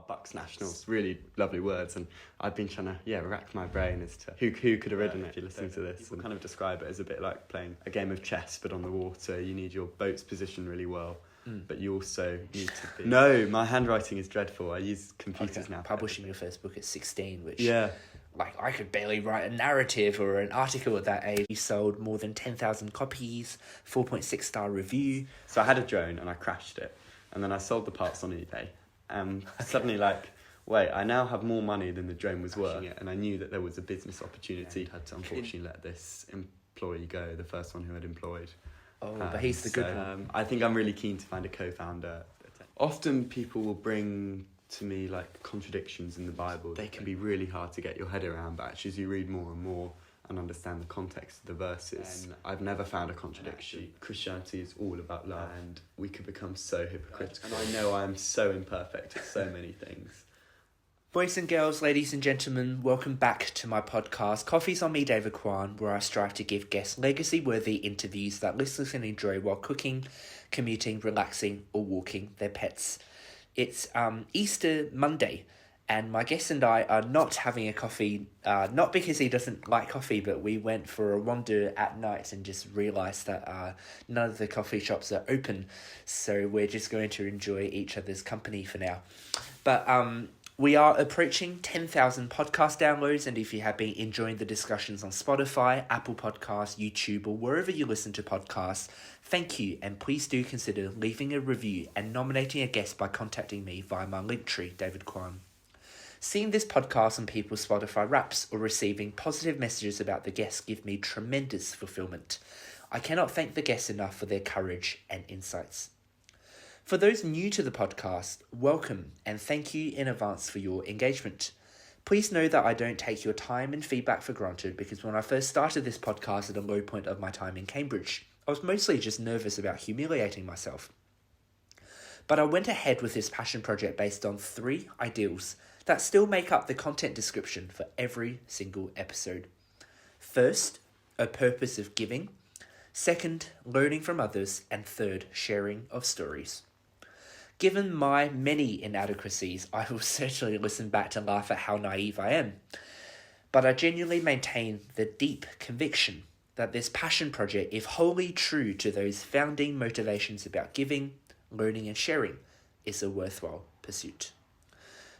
Bucks Nationals. Really lovely words, and I've been trying to rack my brain as to who could have ridden it. If you listen to this, people kind of describe it as a bit like playing a game of chess but on the water. You need your boat's position really well, but you also need to be... No, my handwriting is dreadful. I use computers now. Publishing your first book at 16, which... Yeah. Like, I could barely write a narrative or an article at that age. You sold more than 10,000 copies, 4.6-star review. So I had a drone and I crashed it. And then I sold the parts on eBay. And suddenly, wait, I now have more money than the drone was worth. And I knew that there was a business opportunity. I had to unfortunately let this employee go, the first one who I'd employed. Oh, but he's the good one. I think I'm really keen to find a co-founder. Often people will bring to me contradictions in the Bible. They can be really hard to get your head around, but actually as you read more and more and understand the context of the verses, and I've never found a contradiction. Christianity is all about love, and we could become so hypocritical. And I know I am so imperfect at so many things. Boys and girls, ladies and gentlemen, welcome back to my podcast, Coffee's on Me, David Quan, where I strive to give guests legacy-worthy interviews that listeners can enjoy while cooking, commuting, relaxing, or walking their pets. It's Easter Monday, and my guest and I are not having a coffee, not because he doesn't like coffee, but we went for a wander at night and just realised that none of the coffee shops are open, so we're just going to enjoy each other's company for now. But we are approaching 10,000 podcast downloads, and if you have been enjoying the discussions on Spotify, Apple Podcasts, YouTube, or wherever you listen to podcasts, thank you, and please do consider leaving a review and nominating a guest by contacting me via my Linktree, David Quan. Seeing this podcast on people's Spotify Wraps or receiving positive messages about the guests give me tremendous fulfillment. I cannot thank the guests enough for their courage and insights. For those new to the podcast, welcome and thank you in advance for your engagement. Please know that I don't take your time and feedback for granted, because when I first started this podcast at a low point of my time in Cambridge, I was mostly just nervous about humiliating myself. But I went ahead with this passion project based on 3 ideals that still make up the content description for every single episode. First, a purpose of giving. Second, learning from others. And third, sharing of stories. Given my many inadequacies, I will certainly listen back to laugh at how naive I am. But I genuinely maintain the deep conviction that this passion project, if wholly true to those founding motivations about giving, learning and sharing, is a worthwhile pursuit.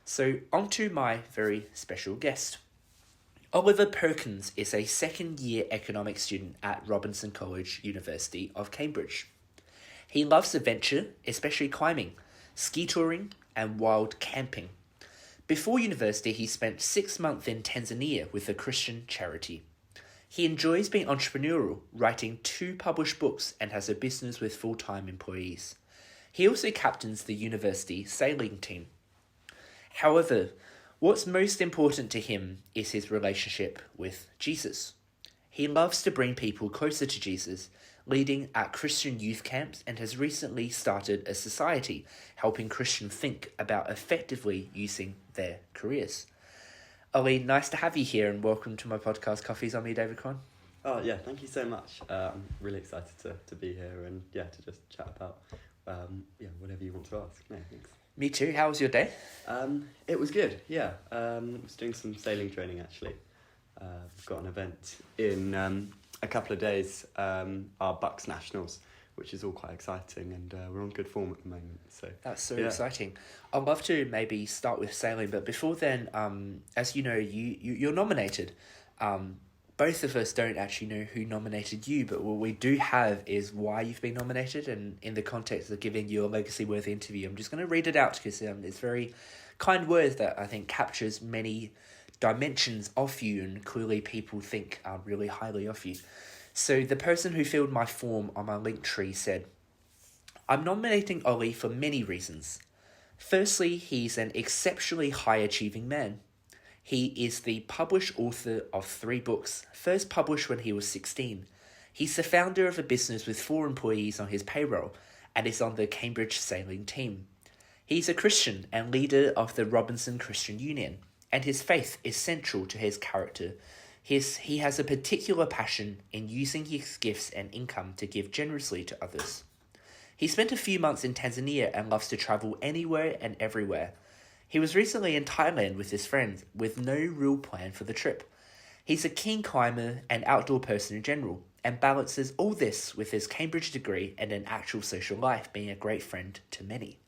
So on to my very special guest. Olly Perkins is a second-year economics student at Robinson College, University of Cambridge. He loves adventure, especially climbing, ski touring and wild camping. Before university, he spent 6 months in Tanzania with a Christian charity. He enjoys being entrepreneurial, writing 2 published books, and has a business with full-time employees. He also captains the university sailing team. However, what's most important to him is his relationship with Jesus. He loves to bring people closer to Jesus, leading at Christian youth camps, and has recently started a society helping Christians think about effectively using their careers. Olly, nice to have you here, and welcome to my podcast, Coffee's on Me, David Quan. Oh, yeah, thank you so much. I'm really excited to be here and, to just chat about, whateve you want to ask. No, thanks. Me too. How was your day? It was good, yeah. I was doing some sailing training, actually. We've got an event in a couple of days, our Bucks Nationals, which is all quite exciting, and we're on good form at the moment. So that's so exciting. I'd love to maybe start with sailing, but before then, as you know, you're nominated. Both of us don't actually know who nominated you, but what we do have is why you've been nominated, and in the context of giving you a legacy-worthy interview, I'm just going to read it out because it's very kind words that I think captures many dimensions of you, and clearly people think really highly of you. So the person who filled my form on my Linktree said, "I'm nominating Olly for many reasons. Firstly, he's an exceptionally high-achieving man. He is the published author of 3 books, first published when he was 16. He's the founder of a business with 4 employees on his payroll and is on the Cambridge sailing team. He's a Christian and leader of the Robinson Christian Union, and his faith is central to his character. He has a particular passion in using his gifts and income to give generously to others. He spent a few months in Tanzania and loves to travel anywhere and everywhere. He was recently in Thailand with his friends with no real plan for the trip. He's a keen climber and outdoor person in general, and balances all this with his Cambridge degree and an actual social life, being a great friend to many.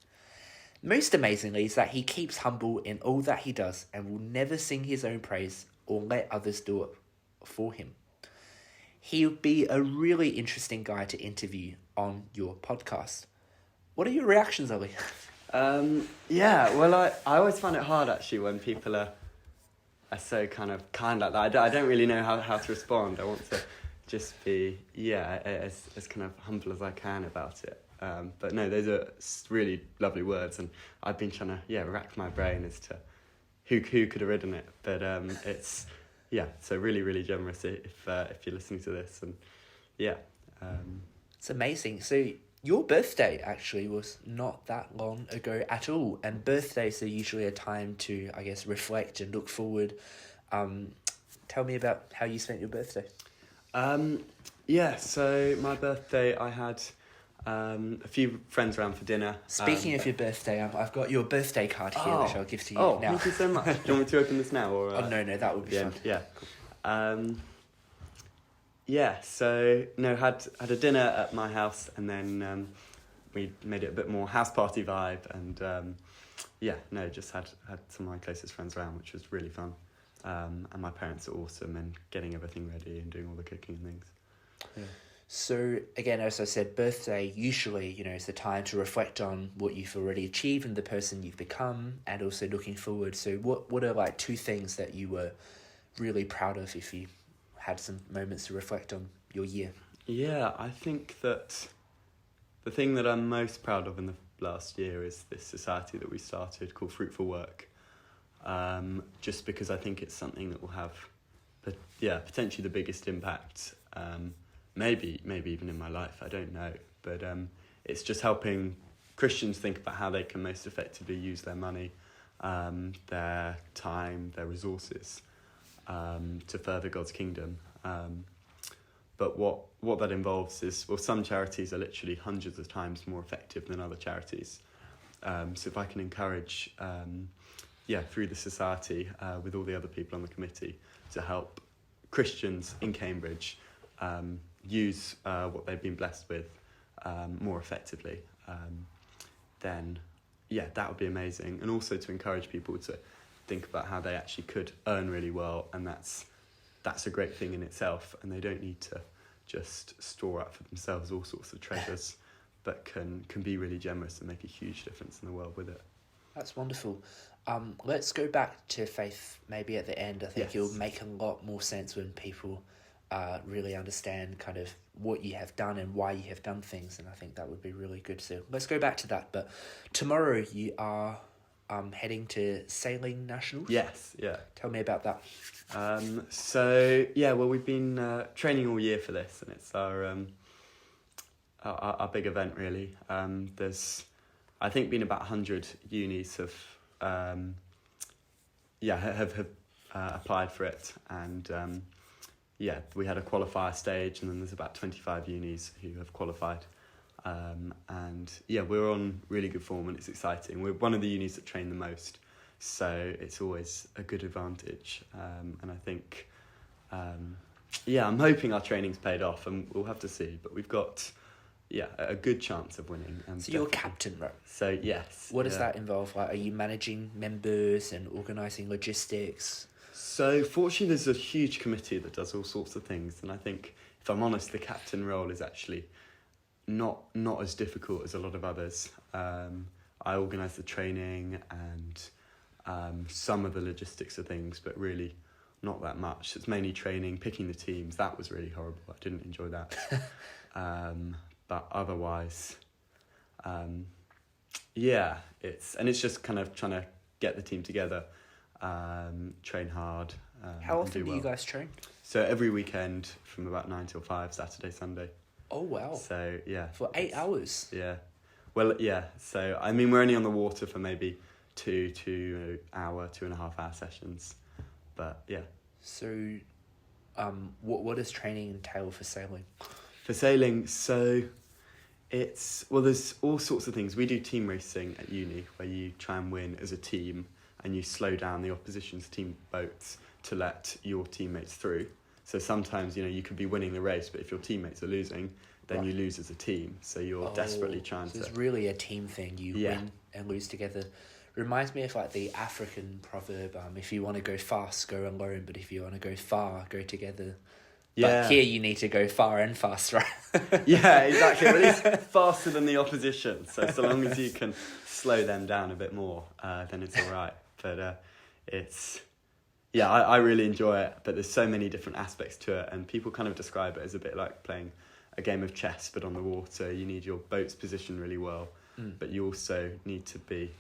Most amazingly is that he keeps humble in all that he does and will never sing his own praise or let others do it for him. He'll be a really interesting guy to interview on your podcast. What are your reactions, Olly? Well, I always find it hard actually when people are so kind like that. I don't really know how to respond. I want to just be as kind of humble as I can about it. But no, those are really lovely words, and I've been trying to rack my brain as to who could have written it. But it's so really really generous if you're listening to this, and it's amazing. So your birthday actually was not that long ago at all, and birthdays are usually a time to, I guess, reflect and look forward. Tell me about how you spent your birthday. So my birthday, I had a few friends around for dinner. Speaking of your birthday, I've got your birthday card here, which I'll give to you now. Thank you so much. Do you want me to open this now? Or, no, that would be fun. Yeah. Had a dinner at my house, and then we made it a bit more house party vibe, and just had some of my closest friends around, which was really fun. And my parents are awesome and getting everything ready and doing all the cooking and things. Yeah. So again, as I said, birthday usually, is the time to reflect on what you've already achieved and the person you've become, and also looking forward. So what are like two things that you were really proud of if you had some moments to reflect on your year? Yeah, I think that the thing that I'm most proud of in the last year is this society that we started called Fruitful Work. Just because I think it's something that will have, potentially the biggest impact. Maybe even in my life, I don't know. But it's just helping Christians think about how they can most effectively use their money, their time, their resources to further God's kingdom. But what that involves is, some charities are literally hundreds of times more effective than other charities. So if I can encourage, through the society, with all the other people on the committee, to help Christians in Cambridge use what they've been blessed with more effectively, then that would be amazing. And also to encourage people to think about how they actually could earn really well, and that's a great thing in itself, and they don't need to just store up for themselves all sorts of treasures, but can be really generous and make a huge difference in the world with it. That's wonderful. Let's go back to faith maybe at the end. I think It'll make a lot more sense when people really understand kind of what you have done and why you have done things, and I think that would be really good. So let's go back to that. But tomorrow you are heading to Sailing Nationals? Yes, yeah. Tell me about that. We've been training all year for this, and it's our big event really. There's, I think, been about 100 unis have applied for it, and we had a qualifier stage, and then there's about 25 unis who have qualified. We're on really good form, and it's exciting. We're one of the unis that train the most, so it's always a good advantage. And I think, I'm hoping our training's paid off, and we'll have to see. But we've got, a good chance of winning. So you're captain, right? So yes. What does that involve? Like, are you managing members and organising logistics? So fortunately, there's a huge committee that does all sorts of things, and I think, if I'm honest, the captain role is actually not as difficult as a lot of others. I organise the training and some of the logistics of things, but really not that much. It's mainly training, picking the teams. That was really horrible. I didn't enjoy that. But otherwise, it's just kind of trying to get the team together, train hard. How often do you guys train? So every weekend from about 9 till 5, Saturday, Sunday. Oh, wow. So, yeah. For 8 hours? Yeah. Well, yeah. So, I mean, we're only on the water for maybe 2.5 hour sessions. But, yeah. So, what does training entail for sailing? For sailing, so there's all sorts of things. We do team racing at uni, where you try and win as a team. and you slow down the opposition's team boats to let your teammates through. So sometimes, you could be winning the race, but if your teammates are losing, then you lose as a team. So you're desperately trying to... It's really a team thing. You win and lose together. Reminds me of like the African proverb, if you want to go fast, go alone, but if you want to go far, go together. But here you need to go far and fast, right? Yeah, exactly. Or at least faster than the opposition. So long as you can slow them down a bit more, then it's all right. But it's... Yeah, I really enjoy it, but there's so many different aspects to it, and people kind of describe it as a bit like playing a game of chess, but on the water. You need your boat's position really well, but you also need to be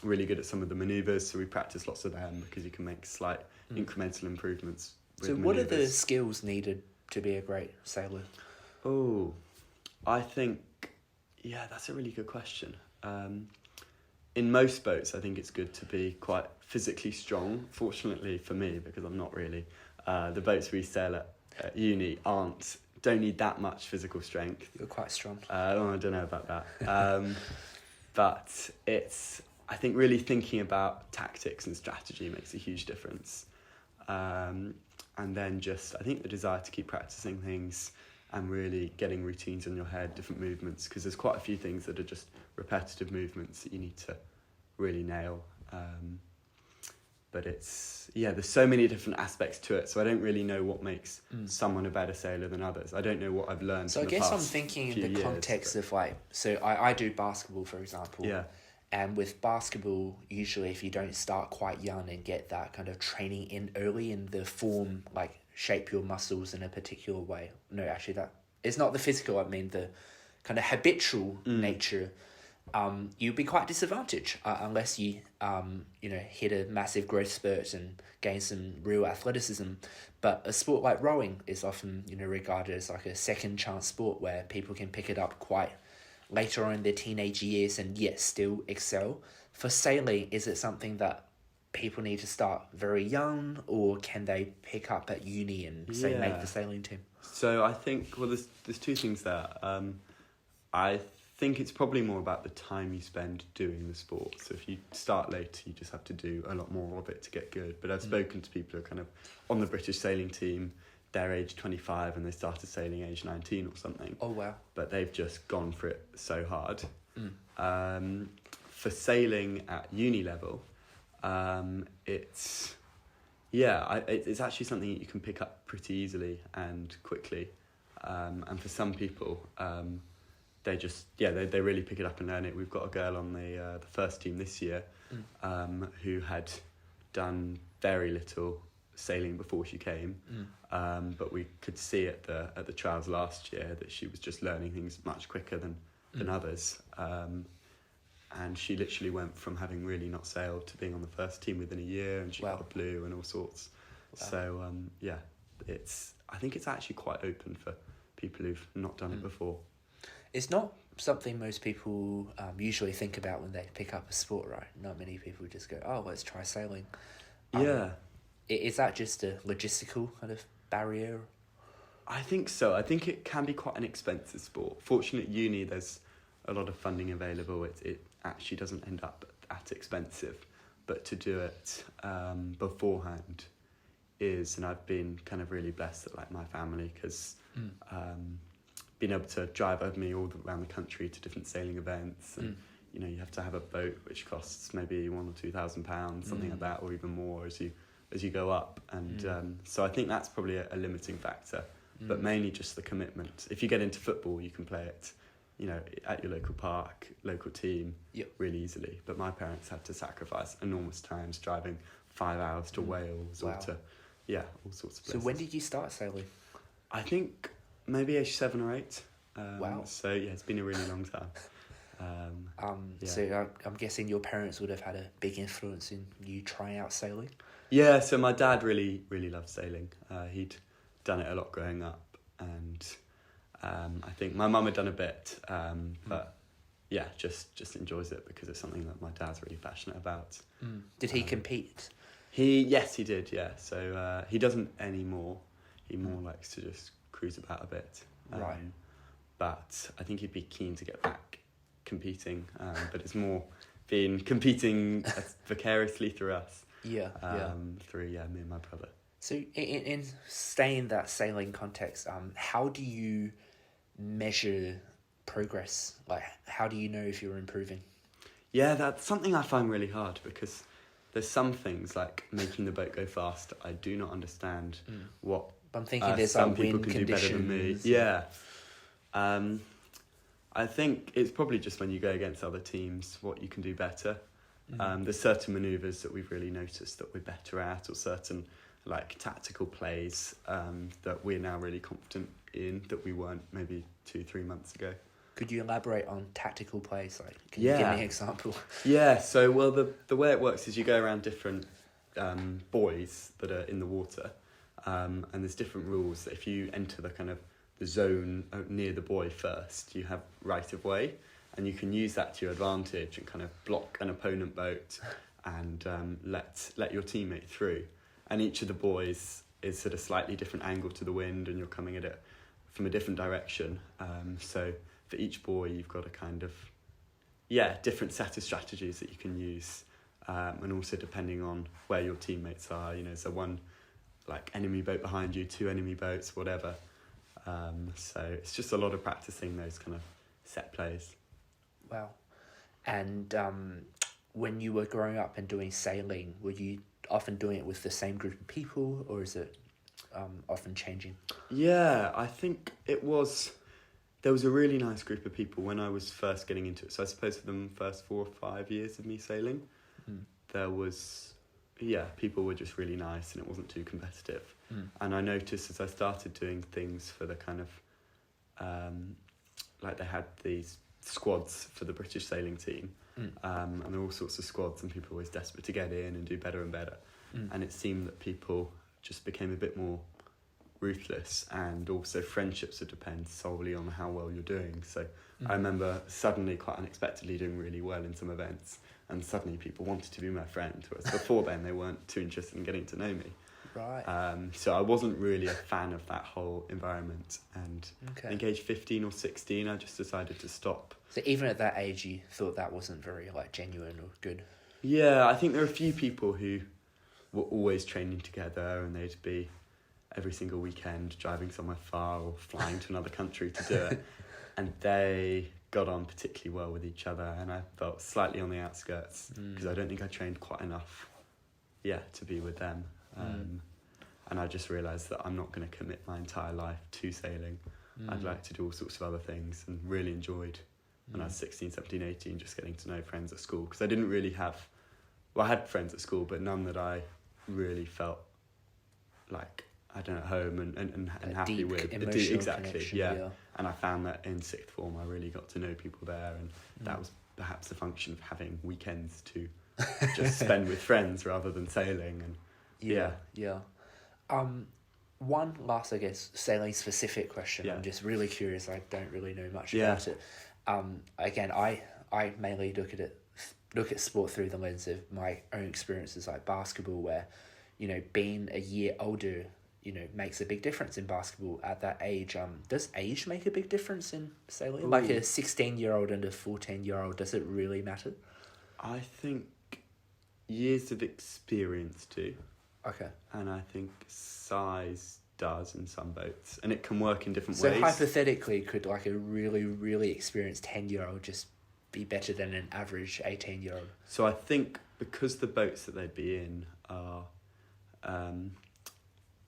really good at some of the manoeuvres, so we practice lots of them because you can make slight incremental improvements. So what are the skills needed to be a great sailor? Oh, I think, that's a really good question. In most boats, I think it's good to be quite physically strong. Fortunately for me, because I'm not really, the boats we sail at uni don't need that much physical strength. You're quite strong. I don't know about that. But I think really thinking about tactics and strategy makes a huge difference. And then I think the desire to keep practicing things and really getting routines in your head, different movements, because there's quite a few things that are just repetitive movements that you need to really nail. But there's so many different aspects to it, so I don't really know what makes someone a better sailor than others. I don't know what I've learned. So I guess I'm thinking in the context of I do basketball, for example. Yeah. And with basketball, usually if you don't start quite young and get that kind of training in early in the form, like shape your muscles in a particular way. No, actually it's not the physical, I mean the kind of habitual nature. You'll be quite disadvantaged unless you, hit a massive growth spurt and gain some real athleticism. But a sport like rowing is often, regarded as like a second chance sport where people can pick it up quite later on in their teenage years and still excel. For sailing, is it something that people need to start very young, or can they pick up at uni and make the sailing team? So I think, there's two things there. I think it's probably more about the time you spend doing the sport. So if you start later, you just have to do a lot more of it to get good. But I've spoken to people who are kind of on the British sailing team. They're age 25 and they started sailing age 19 or something. Oh, wow. But they've just gone for it so hard. For sailing at uni level, it's actually something that you can pick up pretty easily and quickly. And for some people, they just, they really pick it up and learn it. We've got a girl on the first team this year who had done very little sailing before she came, but we could see at the trials last year that she was just learning things much quicker than others, and she literally went from having really not sailed to being on the first team within a year, and she got a blue and all sorts. So I think it's actually quite open for people who've not done it before. It's not something most people usually think about when they pick up a sport, right? Not many people just go, oh, let's try sailing. Is that just a logistical kind of barrier? I think so. I think it can be quite an expensive sport. Fortunately, at uni, there's a lot of funding available. It actually doesn't end up that expensive. But to do it beforehand and I've been kind of really blessed that my family, because being able to drive with me all around the country to different sailing events, and you have to have a boat which costs maybe £1,000 or £2,000, something like that, or even more as you go up, and so I think that's probably a limiting factor, but mainly just the commitment. If you get into football, you can play it, at your local park, local team, really easily. But my parents had to sacrifice enormous times driving 5 hours to Wales or to all sorts of places. So when did you start sailing? I think maybe age 7 or 8. Wow. So it's been a really long time. So I'm guessing your parents would have had a big influence in you trying out sailing? Yeah, so my dad really, really loved sailing. He'd done it a lot growing up, and I think my mum had done a bit, but just enjoys it because it's something that my dad's really passionate about. Did he compete? Yes, he did, yeah. So he doesn't anymore. He more likes to just cruise about a bit. But I think he'd be keen to get back competing, but it's more been competing vicariously through us. Through me and my brother. So in staying in that sailing context, how do you measure progress? Like, how do you know if you're improving? Yeah, that's something I find really hard, because there's some things like making the boat go fast I do not understand what I'm thinking there's some like people wind can do better than me. conditions. Yeah. I think it's probably just when you go against other teams what you can do better. There's certain manoeuvres that we've really noticed that we're better at, or certain like tactical plays that we're now really confident in that we weren't maybe 2-3 months ago. Could you elaborate on tactical plays? Like, can you give me an example? Yeah, so well the way it works is you go around different buoys that are in the water, and there's different rules. If you enter the kind of the zone near the buoy first, you have right of way, and you can use that to your advantage and kind of block an opponent boat and let your teammate through. And each of the buoys is at a slightly different angle to the wind, and you're coming at it from a different direction. So for each buoy, you've got a kind of different set of strategies that you can use, and also depending on where your teammates are. You know, so one like enemy boat behind you, 2 enemy boats, whatever. So it's just a lot of practicing those kind of set plays. Wow. And when you were growing up and doing sailing, were you often doing it with the same group of people, or is it often changing? Yeah, I think there was a really nice group of people when I was first getting into it. So I suppose for the first 4 or 5 years of me sailing, there was, people were just really nice and it wasn't too competitive. And I noticed as I started doing things for the kind of, like they had these squads for the British sailing team, and there were all sorts of squads, and people were always desperate to get in and do better and better. And it seemed that people just became a bit more ruthless, and also friendships would depend solely on how well you're doing. So I remember suddenly, quite unexpectedly, doing really well in some events, and suddenly people wanted to be my friend, whereas before then they weren't too interested in getting to know me. Right. So I wasn't really a fan of that whole environment, and I think age 15 or 16 I just decided to stop. So even at that age you thought that wasn't very like genuine or good? Yeah, I think there are a few people who were always training together, and they'd be every single weekend driving somewhere far or flying to another country to do it, and they got on particularly well with each other, and I felt slightly on the outskirts because I don't think I trained quite enough to be with them. And I just realised that I'm not going to commit my entire life to sailing. I'd like to do all sorts of other things, and really enjoyed when I was 16, 17, 18 just getting to know friends at school, because I didn't really have, I had friends at school but none that I really felt like at home and happy deep with. emotional Exactly, connection, yeah. And I found that in sixth form I really got to know people there, and that was perhaps a function of having weekends to just spend with friends rather than sailing. And one last, I guess, sailing specific question. I'm just really curious. I don't really know much about it. Again, I mainly look at sport through the lens of my own experiences, like basketball, where, you know, being a year older, you know, makes a big difference in basketball at that age. Does age make a big difference in sailing? Like a 16-year-old and a 14-year-old, does it really matter? I think years of experience do. Okay. And I think size does in some boats, and it can work in different so ways. So hypothetically, could like a really, really experienced 10-year-old just be better than an average 18-year-old? So I think because the boats that they'd be in are,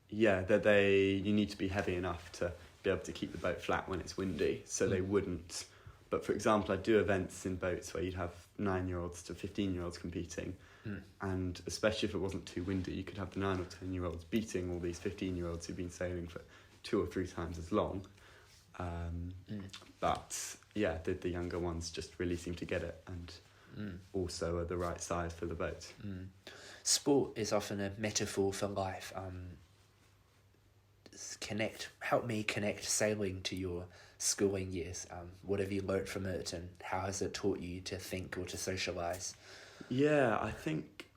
you need to be heavy enough to be able to keep the boat flat when it's windy, so they wouldn't. But for example, I do events in boats where you'd have 9-year-olds to 15-year-olds competing, and especially if it wasn't too windy, you could have the 9 or 10-year-olds beating all these 15-year-olds who've been sailing for 2 or 3 times as long. But yeah, the younger ones just really seem to get it, and also are the right size for the boat. Sport is often a metaphor for life. Help me connect sailing to your schooling years. What have you learnt from it, and how has it taught you to think or to socialise? Yeah, I think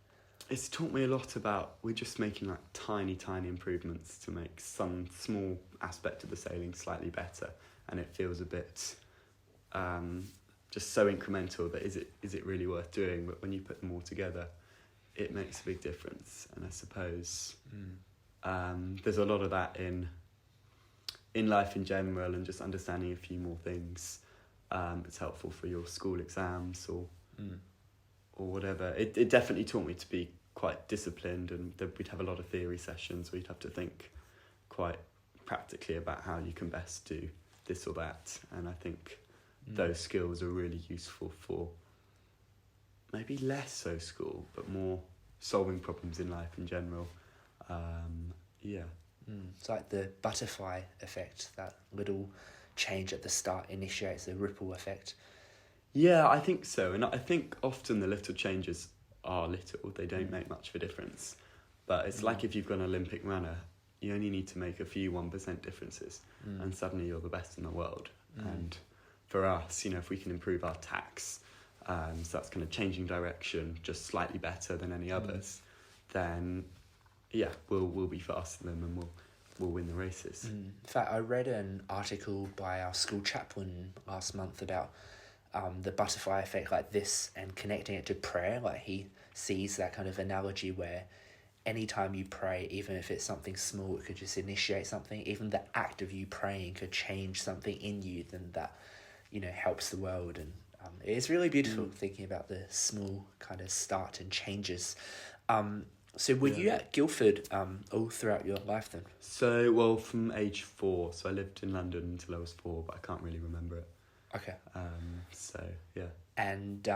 it's taught me a lot about, we're just making like tiny improvements to make some small aspect of the sailing slightly better, and it feels a bit just so incremental that is it really worth doing? But when you put them all together, it makes a big difference. And I suppose there's a lot of that in life in general, and just understanding a few more things. It's helpful for your school exams or whatever. It definitely taught me to be quite disciplined, and we'd have a lot of theory sessions where you'd have to think quite practically about how you can best do this or that. And I think those skills are really useful for maybe less so school, but more solving problems in life in general. It's like the butterfly effect, that little change at the start initiates a ripple effect. Yeah, I think so. And I think often the little changes are little, they don't make much of a difference. But it's like if you've got an Olympic runner, you only need to make a few 1% differences and suddenly you're the best in the world. And for us, if we can improve our tax, so that's kind of changing direction just slightly better than any others, then we'll be faster than them and we'll win the races. In fact, I read an article by our school chaplain last month about the butterfly effect like this, and connecting it to prayer. Like, he sees that kind of analogy where anytime you pray, even if it's something small, it could just initiate something. Even the act of you praying could change something in you, then that helps the world. And it's really beautiful thinking about the small kind of start and changes. So were you at Guildford all throughout your life then? So, well, from age 4. So I lived in London until I was 4, but I can't really remember it. Okay. So, yeah. And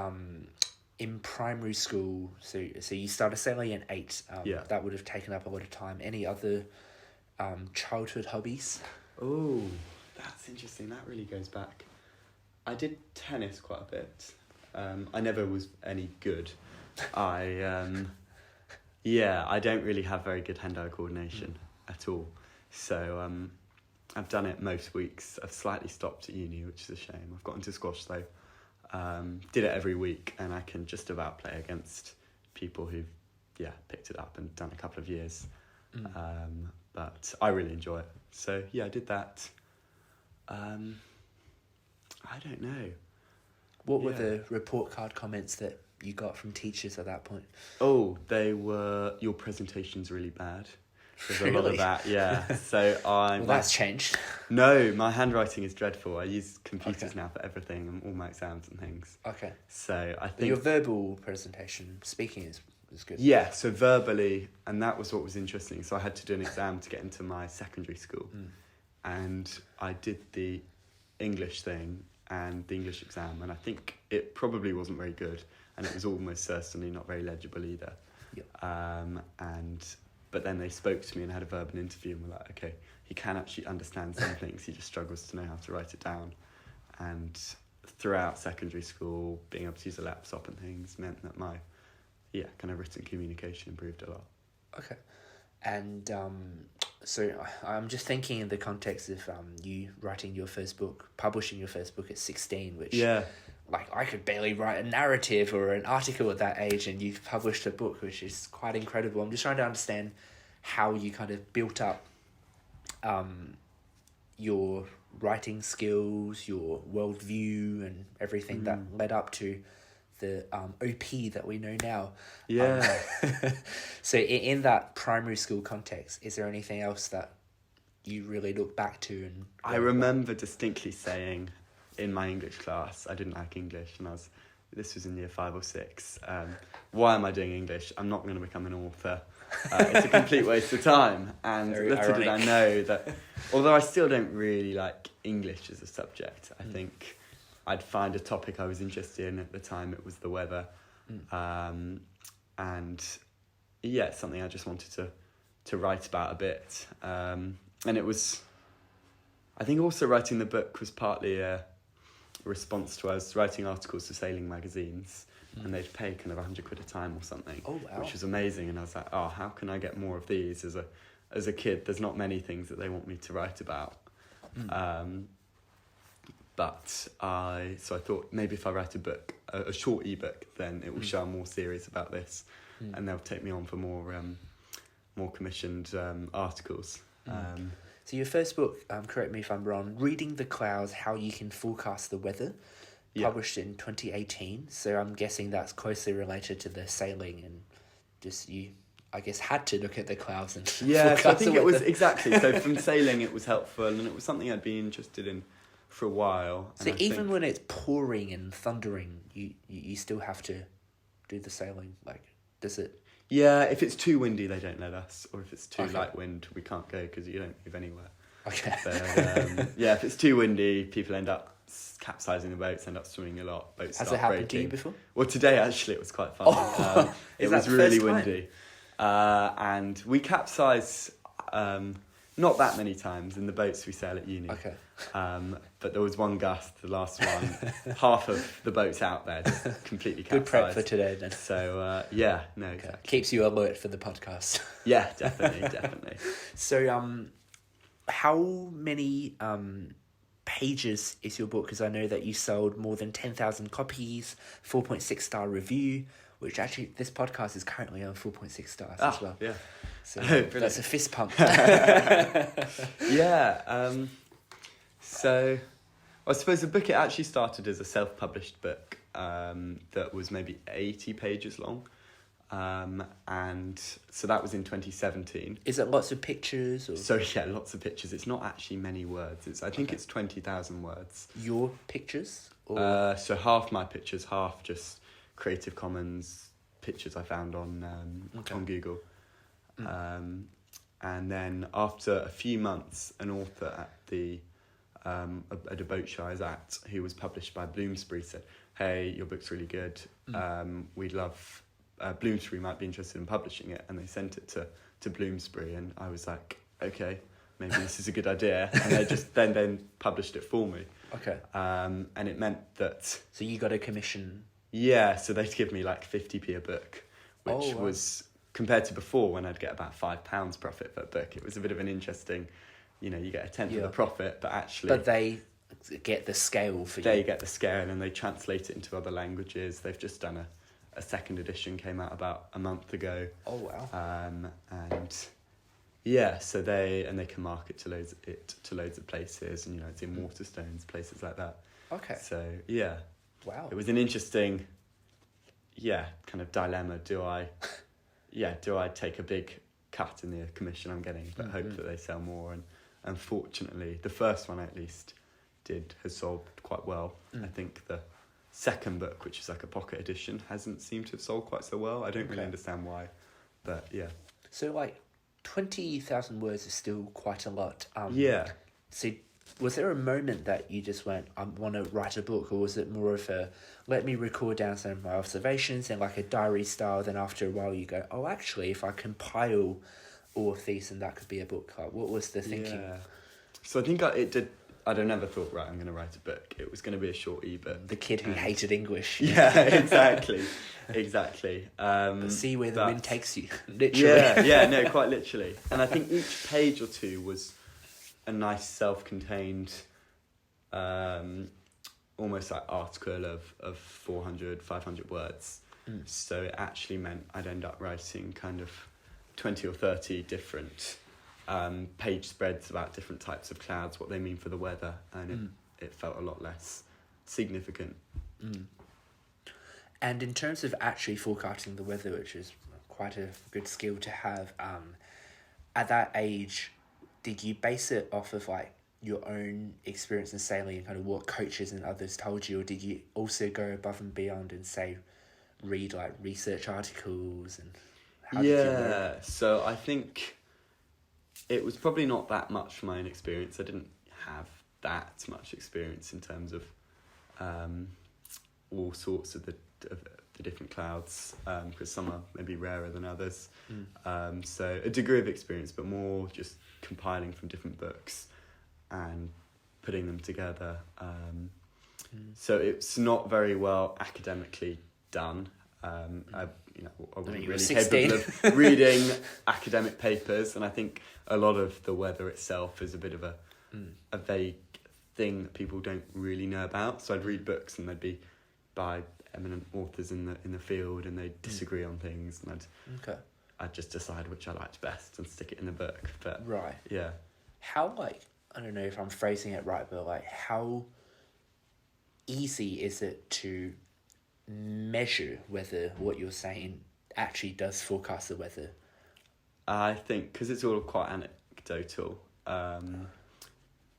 in primary school, so you started sailing at 8. That would have taken up a lot of time. Any other childhood hobbies? Oh, that's interesting. That really goes back. I did tennis quite a bit. I never was any good. I don't really have very good hand-eye coordination at all. So I've done it most weeks. I've slightly stopped at uni, which is a shame. I've got into squash though. Did it every week, and I can just about play against people who've picked it up and done a couple of years. But I really enjoy it. So I did that. I don't know. What were the report card comments that you got from teachers at that point? Oh, they were, your presentation's really bad. There's Really? a lot of that, yeah. So that's changed. No, my handwriting is dreadful. I use computers now for everything and all my exams and things. Okay. So I think your verbal presentation, speaking is good. Yeah, so verbally, and that was what was interesting. So I had to do an exam to get into my secondary school. And I did the English thing and the English exam, and I think it probably wasn't very good, and it was almost certainly not very legible either. But then they spoke to me and had a verbal interview and were like, okay, he can actually understand some things, he just struggles to know how to write it down. And throughout secondary school, being able to use a laptop and things meant that my kind of written communication improved a lot. Okay. And so I'm just thinking in the context of you writing your first book, publishing your first book at 16, which like I could barely write a narrative or an article at that age, and you've published a book, which is quite incredible. I'm just trying to understand how you kind of built up your writing skills, your worldview, and everything that led up to the OP that we know now. So in that primary school context, is there anything else that you really look back to? And I remember distinctly saying in my English class, I didn't like English, and this was in year 5 or 6, why am I doing English? I'm not going to become an author. It's a complete waste of time. And Very little ironic. did I know that, although I still don't really like English as a subject, I think I'd find a topic I was interested in. At the time, it was the weather. And it's something I just wanted to write about a bit. And it was, I think also writing the book was partly a response to, I was writing articles for sailing magazines, and they'd pay kind of £100 a time or something, which was amazing. And I was like, oh, how can I get more of these? As a kid, there's not many things that they want me to write about. But I thought maybe if I write a book, a short ebook, then it will show I'm more serious about this, and they'll take me on for more commissioned articles. So your first book, correct me if I'm wrong, Reading the Clouds, How You Can Forecast the Weather. published in 2018. So I'm guessing that's closely related to the sailing and just you, I guess, had to look at the clouds and Yeah, so I forecast think the it was weather. exactly. So from sailing, it was helpful, and it was something I'd been interested in for a while. So And even when it's pouring and thundering, you still have to do the sailing. Like, does it? Yeah, if it's too windy, they don't let us, or if it's too Okay. light wind, we can't go because you don't move anywhere. Okay. But yeah, if it's too windy, people end up capsizing the boats, end up swimming a lot. Boats Has start it happened breaking. to you before? Well, today actually it was quite funny. Oh, it is that was the really first time? windy, and we capsized not that many times in the boats we sail at uni. Okay. But there was one gust, the last one, half of the boats out there just completely capsized. Good prep for today then. So yeah, no, exactly. Keeps you alert for the podcast. Yeah, definitely. So how many pages is your book? Because I know that you sold more than 10,000 copies, 4.6 star review, which actually this podcast is currently on 4.6 stars as well. Yeah. So Brilliant. that's a fist pump. Yeah. So I suppose the book, it actually started as a self-published book that was maybe 80 pages long. And so that was in 2017. Is it lots of pictures? Or So yeah, lots of pictures. It's not actually many words. I think it's 20,000 words. your pictures? Or So half my pictures, half just Creative Commons pictures I found on Google. And then after a few months, an author at at a boat show I was at, who was published by Bloomsbury, said, "Hey, your book's really good. We'd love Bloomsbury might be interested in publishing it," and they sent it to Bloomsbury, and I was like, "Okay, maybe this is a good idea," and they just then published it for me. okay. And it meant that So you got a commission. yeah, so they'd give me like 50p a book, which Oh, wow. was, compared to before when I'd get about £5 profit per book, it was a bit of an interesting, you get a tenth of the profit, but actually But they get the scale for they you. get the scale and they translate it into other languages. They've just done a second edition, came out about a month ago. Oh, wow. And yeah, so they can market to loads of places, and it's in Waterstones, places like that. Okay. So yeah. Wow. It was an interesting, kind of dilemma. Do I take a big cut in the commission I'm getting, but hope that they sell more? And unfortunately, the first one at least has sold quite well. I think the second book, which is like a pocket edition, hasn't seemed to have sold quite so well. I don't really understand why, but yeah. So, like, 20,000 words is still quite a lot. Yeah. So, was there a moment that you just went, I want to write a book, or was it more of a, let me record down some of my observations and like a diary style, then after a while you go, oh, actually, if I compile all of these, then that could be a book? Like, what was the thinking? Yeah. So I think I'd never thought, right, I'm going to write a book. It was going to be a short ebook. The kid who hated English. Yeah, exactly. But see where the wind takes you, literally. Yeah, no, quite literally. And I think each page or two was a nice self-contained, almost like article of 400, 500 words. So it actually meant I'd end up writing kind of 20 or 30 different page spreads about different types of clouds, what they mean for the weather, and it felt a lot less significant. And in terms of actually forecasting the weather, which is quite a good skill to have, at that age, did you base it off of like your own experience in sailing and kind of what coaches and others told you, or did you also go above and beyond and say, read like research articles and how did you learn? So I think it was probably not that much from my own experience. I didn't have that much experience in terms of all sorts of the different clouds, because some are maybe rarer than others. So a degree of experience, but more just compiling from different books and putting them together. So it's not very well academically done. I wasn't really 16. capable of reading academic papers, and I think a lot of the weather itself is a bit of a vague thing that people don't really know about. So I'd read books and they'd be by eminent authors in the field, and they'd disagree on things, and I'd just decide which I liked best and stick it in the book. But Right. yeah. How, like, I don't know if I'm phrasing it right, but like how easy is it to measure whether what you're saying actually does forecast the weather? I think because it's all quite anecdotal,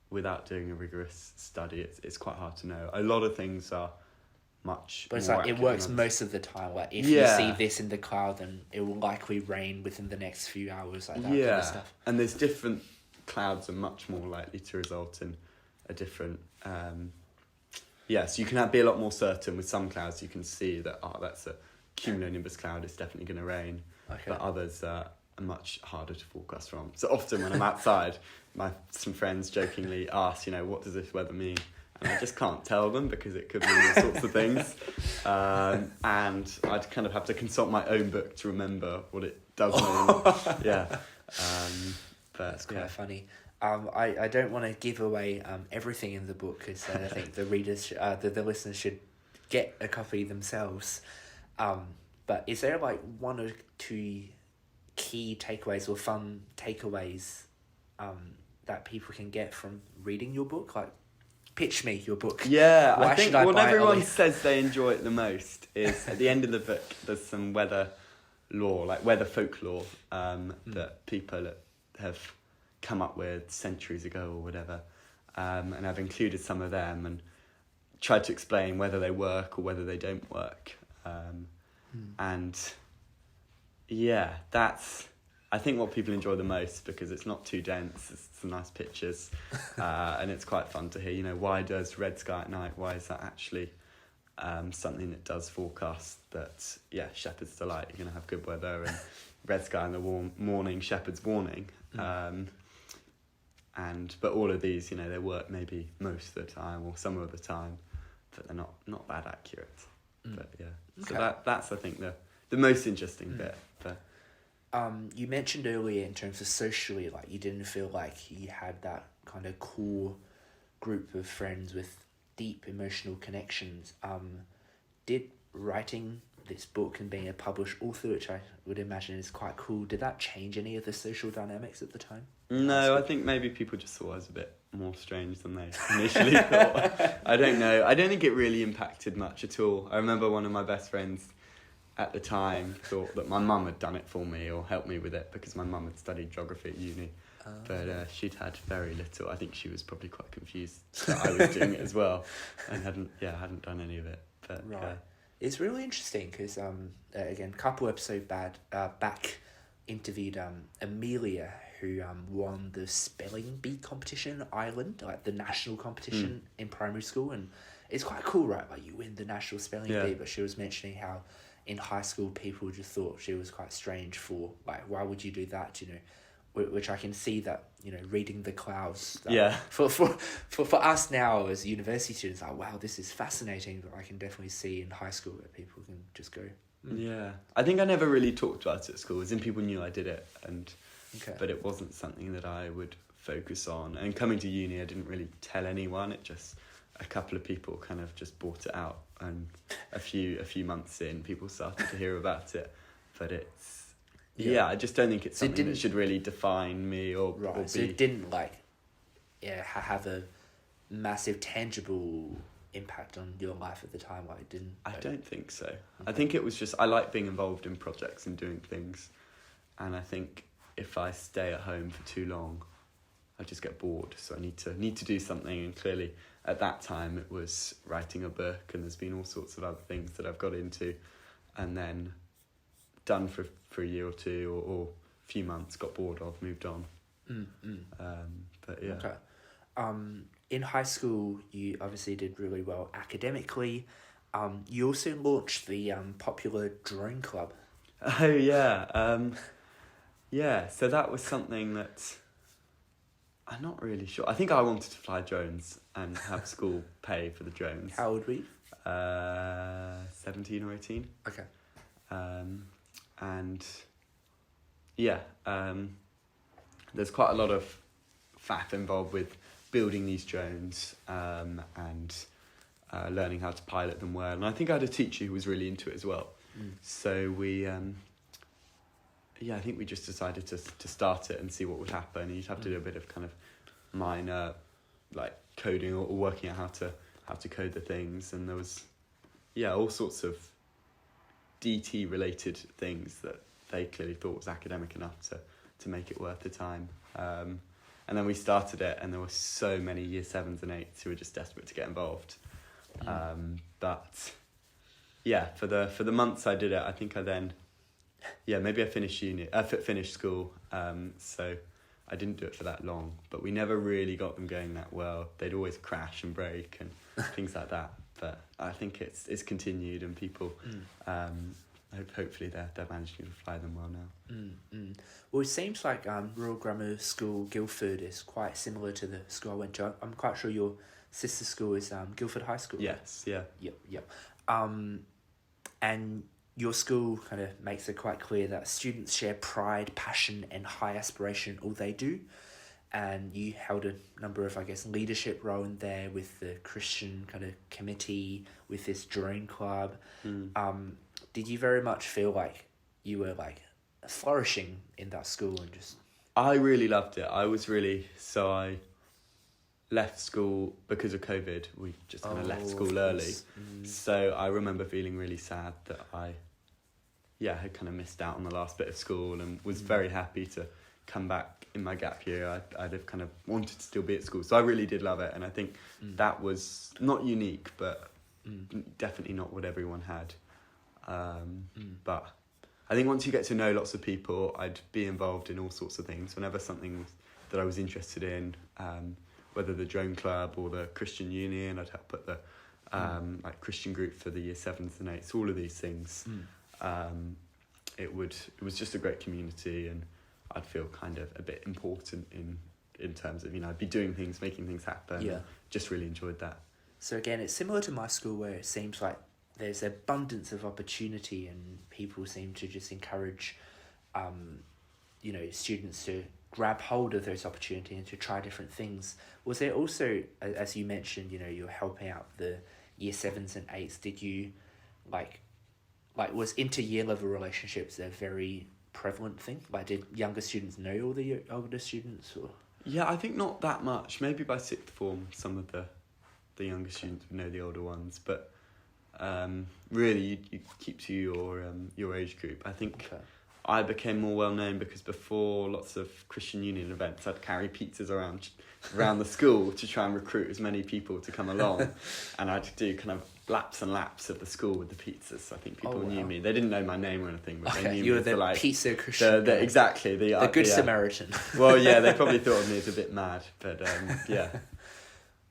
without doing a rigorous study, it's quite hard to know. A lot of things are much But it's more like it accurate works than most of the time. Like if Yeah. you see this in the cloud, then it will likely rain within the next few hours, like that kind Yeah, of stuff. and there's different clouds are much more likely to result in a different. So you can be a lot more certain with some clouds. You can see that that's a cumulonimbus cloud. It's definitely going to rain. Okay. But others are much harder to forecast from. So often when I'm outside, some friends jokingly ask, what does this weather mean? And I just can't tell them because it could mean all sorts of things. And I'd kind of have to consult my own book to remember what it does mean. Yeah. But That's quite funny. I don't want to give away everything in the book because I think the readers, the listeners should get a copy themselves. But is there like one or two key takeaways or fun takeaways that people can get from reading your book? Like, pitch me your book. Yeah, Why I think should I what buy it, everyone Olly? says they enjoy it the most is at the end of the book there's some weather lore, like weather folklore, that people have come up with centuries ago or whatever, and I've included some of them and tried to explain whether they work or whether they don't work, and yeah, that's I think what people enjoy the most because it's not too dense, it's some nice pictures, and it's quite fun to hear, why does red sky at night, why is that actually something that does forecast that, shepherd's delight, you're going to have good weather, and red sky in the warm morning, shepherd's warning. But all of these, they work maybe most of the time or some of the time, but they're not that accurate. But so Okay. that's I think the most interesting bit. But You mentioned earlier in terms of socially, like you didn't feel like you had that kind of core group of friends with deep emotional connections. Did writing this book and being a published author, which I would imagine is quite cool, did that change any of the social dynamics at the time? no, I think maybe people just thought I was a bit more strange than they initially thought. I don't know. I don't think it really impacted much at all. I remember one of my best friends at the time thought that my mum had done it for me or helped me with it because my mum had studied geography at uni. But she'd had very little. I think she was probably quite confused that I was doing it as well and hadn't done any of it. But Right. It's really interesting because, again, a couple episodes back, interviewed Amelia, who won the spelling bee competition in Ireland, like the national competition in primary school. And it's quite cool, right? Like you win the national spelling bee, but she was mentioning how in high school people just thought she was quite strange for, like, why would you do that, which I can see that, reading the clouds. For us now as university students, like, wow, this is fascinating. But I can definitely see in high school that people can just go. Yeah, I think I never really talked about it at school, as in people knew I did it, but it wasn't something that I would focus on. And coming to uni, I didn't really tell anyone. It just a couple of people kind of just brought it out, and a few months in, people started to hear about it. But it's I just don't think it's something that should really define me or be. So it didn't have a massive tangible impact on your life at the time. Like it didn't. I don't think so. I think it was just I like being involved in projects and doing things, and I think if I stay at home for too long, I just get bored. So I need to do something. And clearly, at that time, it was writing a book, and there's been all sorts of other things that I've got into, and then done for a year or two or a few months, got bored of, moved on. But yeah. Okay. In high school, you obviously did really well academically. You also launched the popular drone club. Oh yeah. So that was something that I'm not really sure. I think I wanted to fly drones and have school pay for the drones. How old were you? 17 or 18. Okay. And there's quite a lot of faff involved with building these drones and learning how to pilot them well. And I think I had a teacher who was really into it as well. So we, I think we just decided to start it and see what would happen. You'd have to do a bit of kind of minor, like coding or working out how how to code the things, and there was all sorts of DT related things that they clearly thought was academic enough to make it worth the time. And then we started it, and there were so many year 7s and 8s who were just desperate to get involved. But yeah, for the months I did it, I think I then, maybe I finished school. So I didn't do it for that long, but we never really got them going that well. They'd always crash and break and things like that. But I think it's continued, and people, hopefully they're managing to fly them well now. Well, it seems like Rural Grammar School Guildford is quite similar to the school I went to. I'm quite sure your sister school is Guildford High School. Yes, yeah. Yep. And your school kind of makes it quite clear that students share pride, passion, and high aspiration all they do. And you held a number of, I guess, leadership role in there with the Christian kind of committee, with this drone club. Did you very much feel like you were like flourishing in that school and just... I really loved it. I left school because of COVID. We just kind of left school early. So I remember feeling really sad that I had kind of missed out on the last bit of school, and was very happy to come back in my gap year. I'd have kind of wanted to still be at school. So I really did love it. And I think that was not unique, but definitely not what everyone had. But I think once you get to know lots of people, I'd be involved in all sorts of things. Whenever something that I was interested in, whether the drone club or the Christian Union, I'd help at the like Christian group for the year 7s and 8s, all of these things. It was just a great community, and I'd feel kind of a bit important in terms of, I'd be doing things, making things happen. Yeah. Just really enjoyed that. So again, it's similar to my school, where it seems like there's abundance of opportunity, and people seem to just encourage, students to grab hold of those opportunities and to try different things. Was there also, as you mentioned, you're helping out the year 7s and 8s. Did you was inter-year level relationships a very prevalent thing? Like, did younger students know all the older students, or? Yeah, I think not that much. Maybe by 6th form, some of the younger students would know the older ones, but really you keep to your age group. I think I became more well known because before lots of Christian Union events, I'd carry pizzas around the school to try and recruit as many people to come along, and I'd do kind of laps and laps of the school with the pizzas. So I think people knew me. They didn't know my name or anything, but they knew you me were the like pizza Christian. Exactly, the Good Samaritan. Well, yeah, they probably thought of me as a bit mad, but yeah.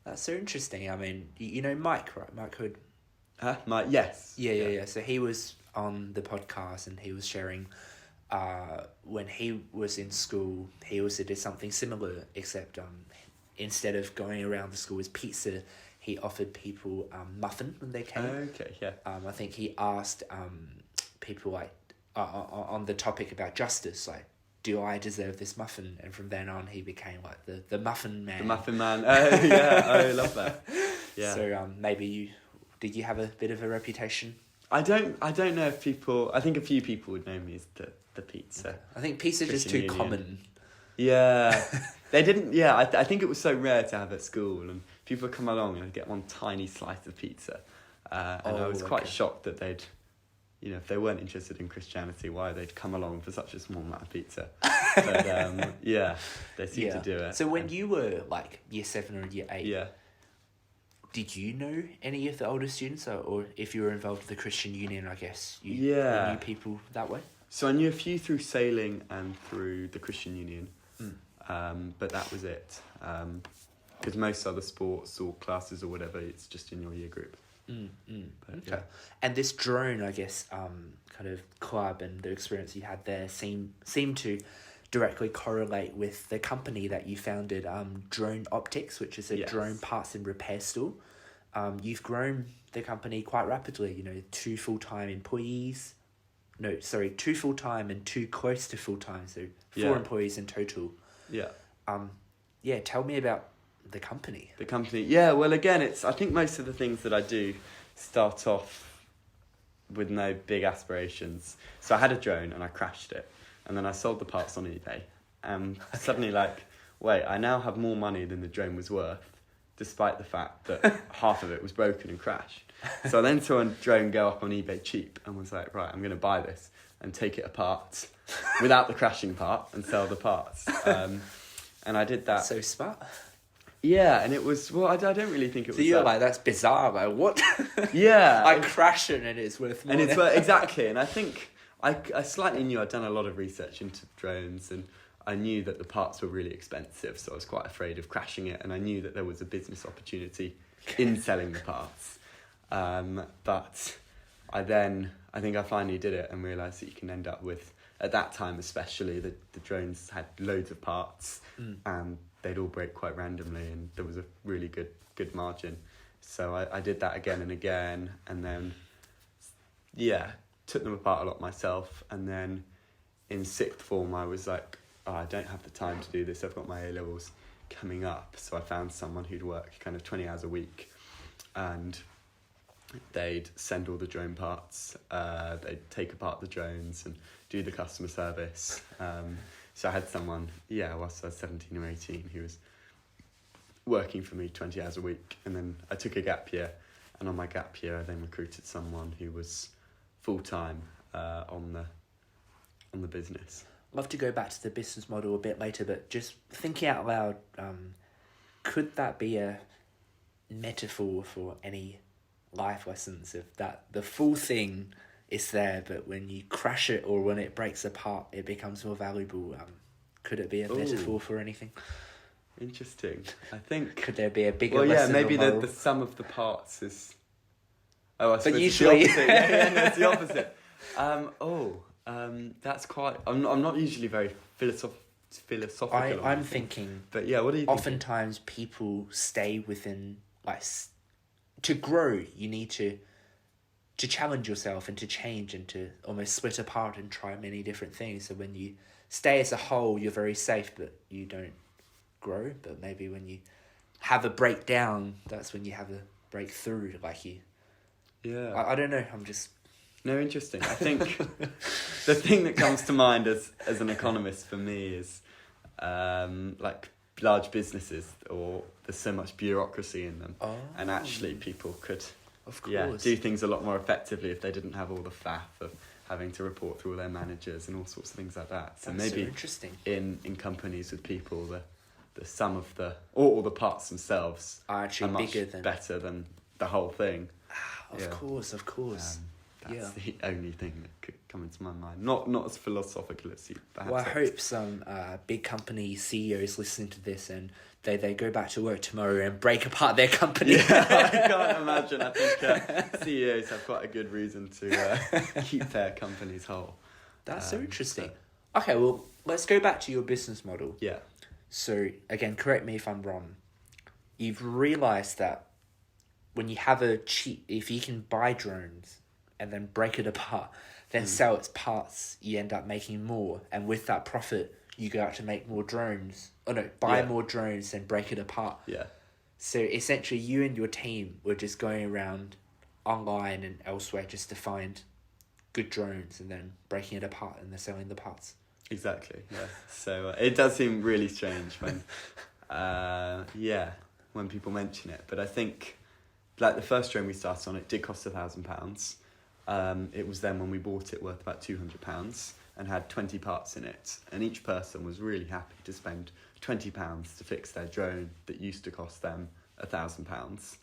That's so interesting. I mean, you know Mike, right? Mike Hood. Mike, yes. Yeah. So he was on the podcast, and he was sharing when he was in school, he also did something similar, except instead of going around the school with pizza, he offered people muffin when they came. Okay, yeah. I think he asked people like on the topic about justice, like, do I deserve this muffin? And from then on, he became like the muffin man. The muffin man. Oh, yeah. I love that. Yeah. So did you have a bit of a reputation? I don't know if people... I think a few people would know me as the pizza. Okay. I think pizza's just too common. Yeah. They didn't... Yeah, I think it was so rare to have at school, and people would come along and I'd get one tiny slice of pizza. And I was quite shocked that they'd... if they weren't interested in Christianity, why they'd come along for such a small amount of pizza. But, they seem to do it. So when you were, like, year 7 or year 8... Yeah. Did you know any of the older students, or if you were involved with the Christian Union, I guess you knew people that way? So I knew a few through sailing and through the Christian Union, but that was it. Because most other sports or classes or whatever, it's just in your year group. But, okay. Yeah. And this drone, I guess, kind of club and the experience you had there seemed to directly correlate with the company that you founded, Drone Optics, which is a drone parts and repair store. You've grown the company quite rapidly, 2 full-time employees. No, sorry, 2 full-time and 2 close to full-time, so 4 employees in total. Yeah. Tell me about the company. The company, yeah, well, again, I think most of the things that I do start off with no big aspirations. So I had a drone and I crashed it. And then I sold the parts on eBay, and suddenly wait, I now have more money than the drone was worth despite the fact that half of it was broken and crashed. So I then saw a drone go up on eBay cheap and was like, right, I'm going to buy this and take it apart without the crashing part and sell the parts. And I did that. So smart. Yeah, and it was, well, I don't really think it was... So you're like, that's bizarre, like, what? Yeah. I crash it and it's worth more. And it's worth, exactly, and I think I slightly knew I'd done a lot of research into drones, and I knew that the parts were really expensive, so I was quite afraid of crashing it, and I knew that there was a business opportunity in selling the parts. But I think I finally did it and realised that you can end up with, at that time especially, the drones had loads of parts and they'd all break quite randomly, and there was a really good margin. So I did that again and again, and then, took them apart a lot myself. And then in sixth form, I was like, oh, I don't have the time to do this. I've got my A-levels coming up. So I found someone who'd work kind of 20 hours a week, and they'd send all the drone parts. They'd take apart the drones and do the customer service. So I had someone, whilst I was 17 or 18, who was working for me 20 hours a week. And then I took a gap year, and on my gap year I then recruited someone who was full-time on the business. I'd love to go back to the business model a bit later, but just thinking out loud, could that be a metaphor for any life lessons, of that the full thing is there, but when you crash it or when it breaks apart, it becomes more valuable? Could it be a metaphor for anything? Interesting. I think... Could there be a bigger lesson? Maybe the sum of the parts is... Oh, I suppose but usually... it's the opposite. No, it's the opposite. That's quite... I'm not usually very philosophical. I'm thinking... But yeah, what do you think? Oftentimes people stay within... To grow, you need to challenge yourself and to change and to almost split apart and try many different things. So when you stay as a whole, you're very safe, but you don't grow. But maybe when you have a breakdown, that's when you have a breakthrough. Yeah. I don't know. I'm just... No, interesting. I think the thing that comes to mind as an economist for me is large businesses, or there's so much bureaucracy in them, and actually people could do things a lot more effectively if they didn't have all the faff of having to report through all their managers and all sorts of things like that. So that's maybe so interesting. in companies with people, the sum of all the parts themselves are actually much bigger than better than the whole thing. Of course. That's the only thing that could come into my mind. Not as philosophical as you perhaps. Well, I hope some big company CEOs listen to this and they go back to work tomorrow and break apart their company. Yeah, I can't imagine. I think CEOs have quite a good reason to keep their companies whole. That's so interesting. Okay, well, let's go back to your business model. Yeah. So, again, correct me if I'm wrong. You've realised that when you have if you can buy drones and then break it apart, then sell its parts, you end up making more. And with that profit, you go out to make more drones. Buy more drones and break it apart. Yeah. So essentially, you and your team were just going around online and elsewhere just to find good drones and then breaking it apart and then selling the parts. Exactly, yeah. So it does seem really strange when, when people mention it. But I think, the first drone we started on, it did cost £1,000. It was then, when we bought it, worth about £200 and had 20 parts in it. And each person was really happy to spend £20 to fix their drone that used to cost them £1,000.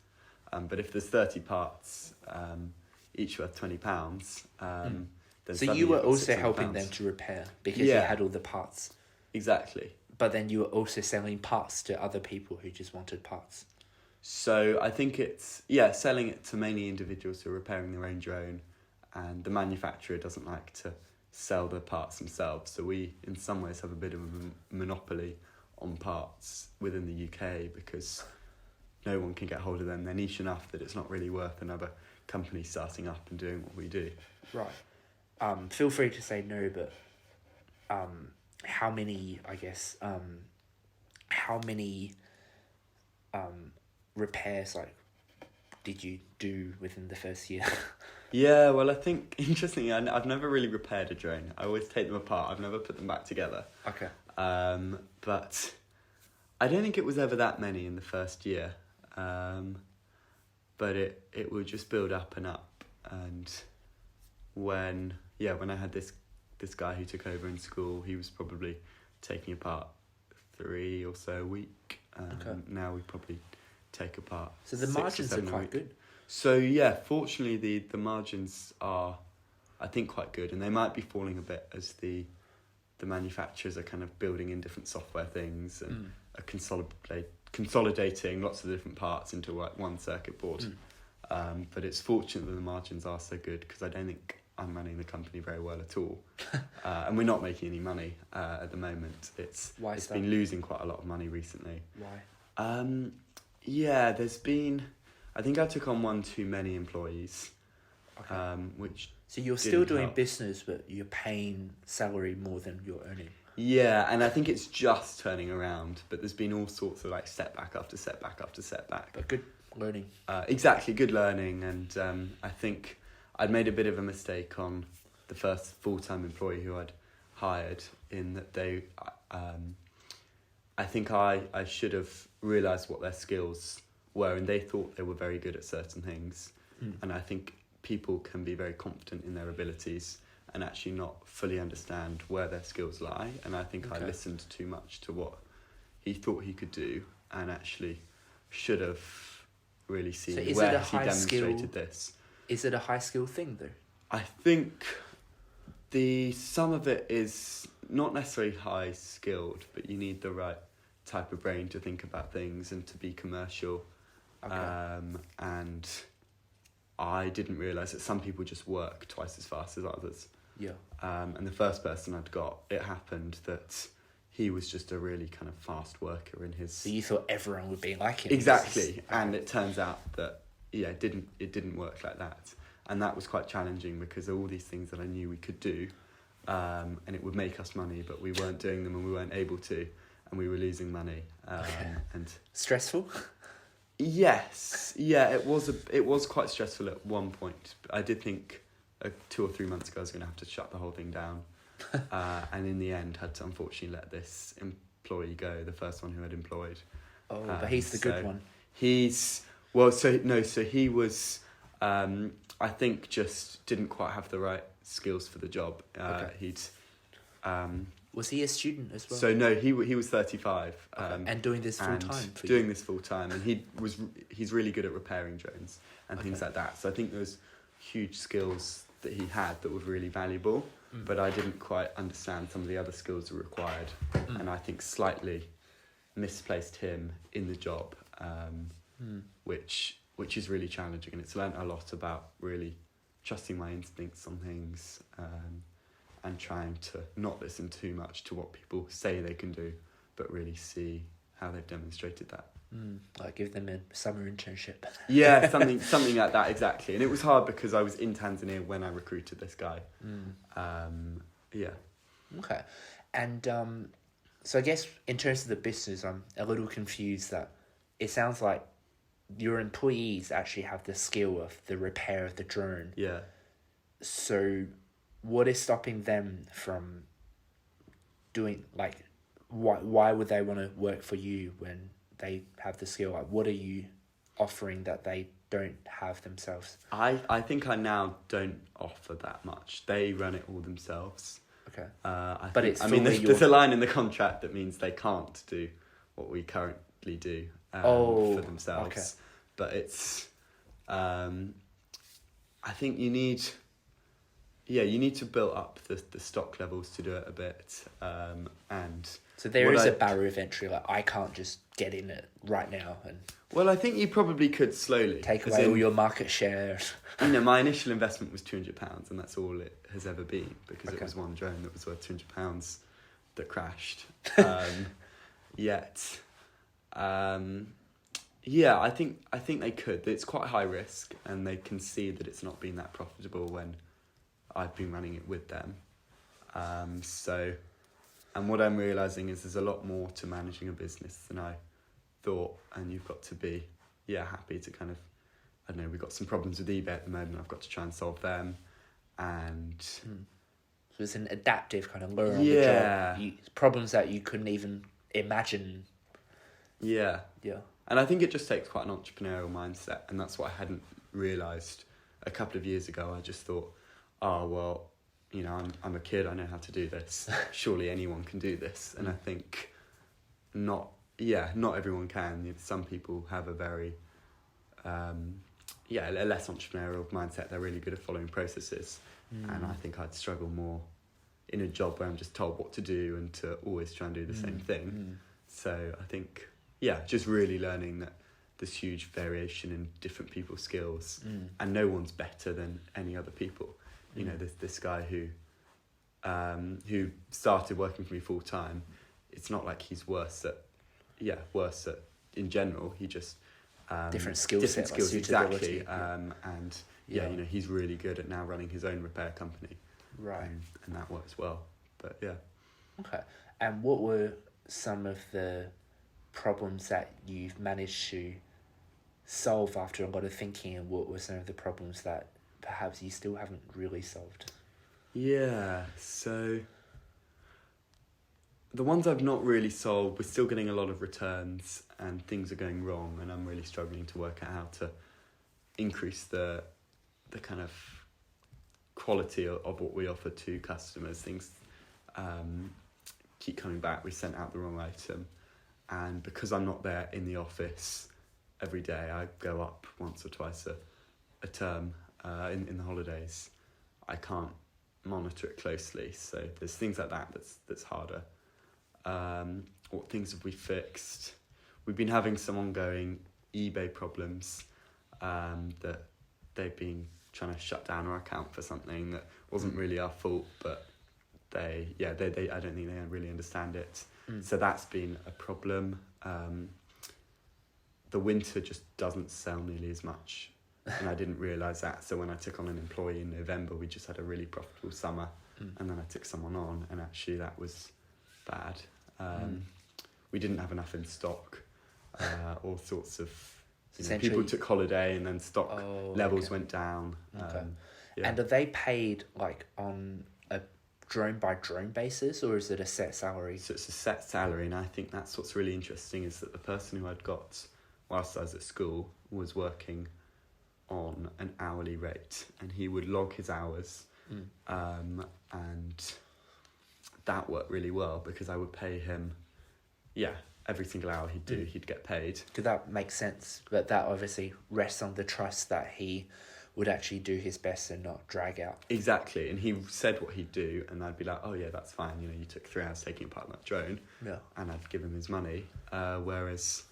But if there's 30 parts, each worth £20, then so you were also helping them to repair because you had all the parts. Exactly. But then you were also selling parts to other people who just wanted parts. So I think it's, selling it to mainly individuals who are repairing their own drone, and the manufacturer doesn't like to sell the parts themselves. So we, in some ways, have a bit of a monopoly on parts within the UK because no one can get hold of them. They're niche enough that it's not really worth another company starting up and doing what we do. Right. Feel free to say no, but how many repairs did you do within the first year? Yeah, well, I think, interestingly, I've never really repaired a drone. I always take them apart. I've never put them back together. Okay. But I don't think it was ever that many in the first year. but it would just build up and up. And when I had this guy who took over in school, he was probably taking apart 3 or so a week. Now we probably take apart. So the margins are quite good. So yeah, fortunately the margins are, I think, quite good, and they might be falling a bit as the manufacturers are kind of building in different software things and are consolidating lots of different parts into one circuit board. But it's fortunate that the margins are so good, because I don't think I'm running the company very well at all. And we're not making any money at the moment. It's been losing quite a lot of money recently. Why? There's been, I think I took on one too many employees, which... So you're still doing business, but you're paying salary more than you're earning. Yeah, and I think it's just turning around, but there's been all sorts of like setback after setback after setback. But good learning. Exactly, good learning, and I think I'd made a bit of a mistake on the first full-time employee who I'd hired, in that they, I think I should have realised what their skills were, and they thought they were very good at certain things, and I think people can be very confident in their abilities and actually not fully understand where their skills lie. And I think I listened too much to what he thought he could do, and actually should have really seen where he demonstrated this. Is it a high skill thing though? I think some of it is not necessarily high skilled, but you need the right type of brain to think about things and to be commercial. And I didn't realise that some people just work twice as fast as others. Yeah. And the first person I'd got, it happened that he was just a really kind of fast worker in his... So you thought everyone would be like him. Exactly. And it turns out that, it didn't work like that. And that was quite challenging, because all these things that I knew we could do, and it would make us money, but we weren't doing them and we weren't able to, and we were losing money. And stressful? Yes, yeah, it was quite stressful at one point. I did think 2 or 3 months ago I was going to have to shut the whole thing down, and in the end had to unfortunately let this employee go, the first one who I'd employed. Oh, but he's the good one. So he was, I think, just didn't quite have the right skills for the job. Was he a student as well? So no, he was 35. And doing this full time for doing this full time, and he's really good at repairing drones and things like that. So I think there was huge skills that he had that were really valuable, but I didn't quite understand some of the other skills that were required, and I think slightly misplaced him in the job, which is really challenging, and it's learnt a lot about really trusting my instincts on things. And trying to not listen too much to what people say they can do, but really see how they've demonstrated that. Like give them a summer internship. Yeah, something like that, exactly. And it was hard because I was in Tanzania when I recruited this guy. Yeah. Okay. And so I guess in terms of the business, I'm a little confused that it sounds like your employees actually have the skill of the repair of the drone. Yeah. So what is stopping them from doing, like, why would they want to work for you when they have the skill? Like, what are you offering that they don't have themselves? I think I now don't offer that much. They run it all themselves. Okay. There's a line in the contract that means they can't do what we currently do for themselves. Okay. But it's, I think you need to build up the stock levels to do it a bit. And so there is a barrier of entry. Like, I can't just get in it right now and. Well, I think you probably could slowly take away all your market share. My initial investment was £200, and that's all it has ever been, because it was one drone that was worth £200 that crashed. I think they could. It's quite high risk, and they can see that it's not been that profitable when I've been running it with them. And what I'm realising is there's a lot more to managing a business than I thought, and you've got to be happy to kind of, I don't know, we've got some problems with eBay at the moment, I've got to try and solve them, and so it's an adaptive kind of learn on the job, problems that you couldn't even imagine. Yeah And I think it just takes quite an entrepreneurial mindset, and that's what I hadn't realised a couple of years ago. I just thought, oh, well, you know, I'm a kid, I know how to do this. Surely anyone can do this. And I think not everyone can. Some people have a very, a less entrepreneurial mindset. They're really good at following processes. And I think I'd struggle more in a job where I'm just told what to do and to always try and do the same thing. So I think, just really learning that there's huge variation in different people's skills, and no one's better than any other people. You know, this guy who started working for me full time. It's not like he's worse at in general. He just different skills, exactly. And you know, he's really good at now running his own repair company. Right. And that works well. But yeah. Okay. And what were some of the problems that you've managed to solve after a lot of thinking, and what were some of the problems that perhaps you still haven't really solved? Yeah, so the ones I've not really solved, we're still getting a lot of returns and things are going wrong, and I'm really struggling to work out how to increase the kind of quality of what we offer to customers. Things keep coming back. We sent out the wrong item, and because I'm not there in the office every day, I go up once or twice a term in the holidays. I can't monitor it closely, so there's things like that that's harder. What things have we fixed? We've been having some ongoing eBay problems that they've been trying to shut down our account for something that wasn't really our fault, but they I don't think they really understand it. So that's been a problem. The winter just doesn't sell nearly as much, and I didn't realise that. So when I took on an employee in November, we just had a really profitable summer, and then I took someone on, and actually that was bad. We didn't have enough in stock, all sorts of... people took holiday and then stock levels went down. Okay. And are they paid like on a drone by drone basis, or is it a set salary? So it's a set salary, and I think that's what's really interesting, is that the person who I'd got whilst I was at school was working on an hourly rate, and he would log his hours, and that worked really well because I would pay him, every single hour he'd do, he'd get paid. Could that make sense? But that obviously rests on the trust that he would actually do his best and not drag out. Exactly, and he said what he'd do, and I'd be like, oh yeah, that's fine, you know, you took 3 hours taking apart that drone, and I'd give him his money, whereas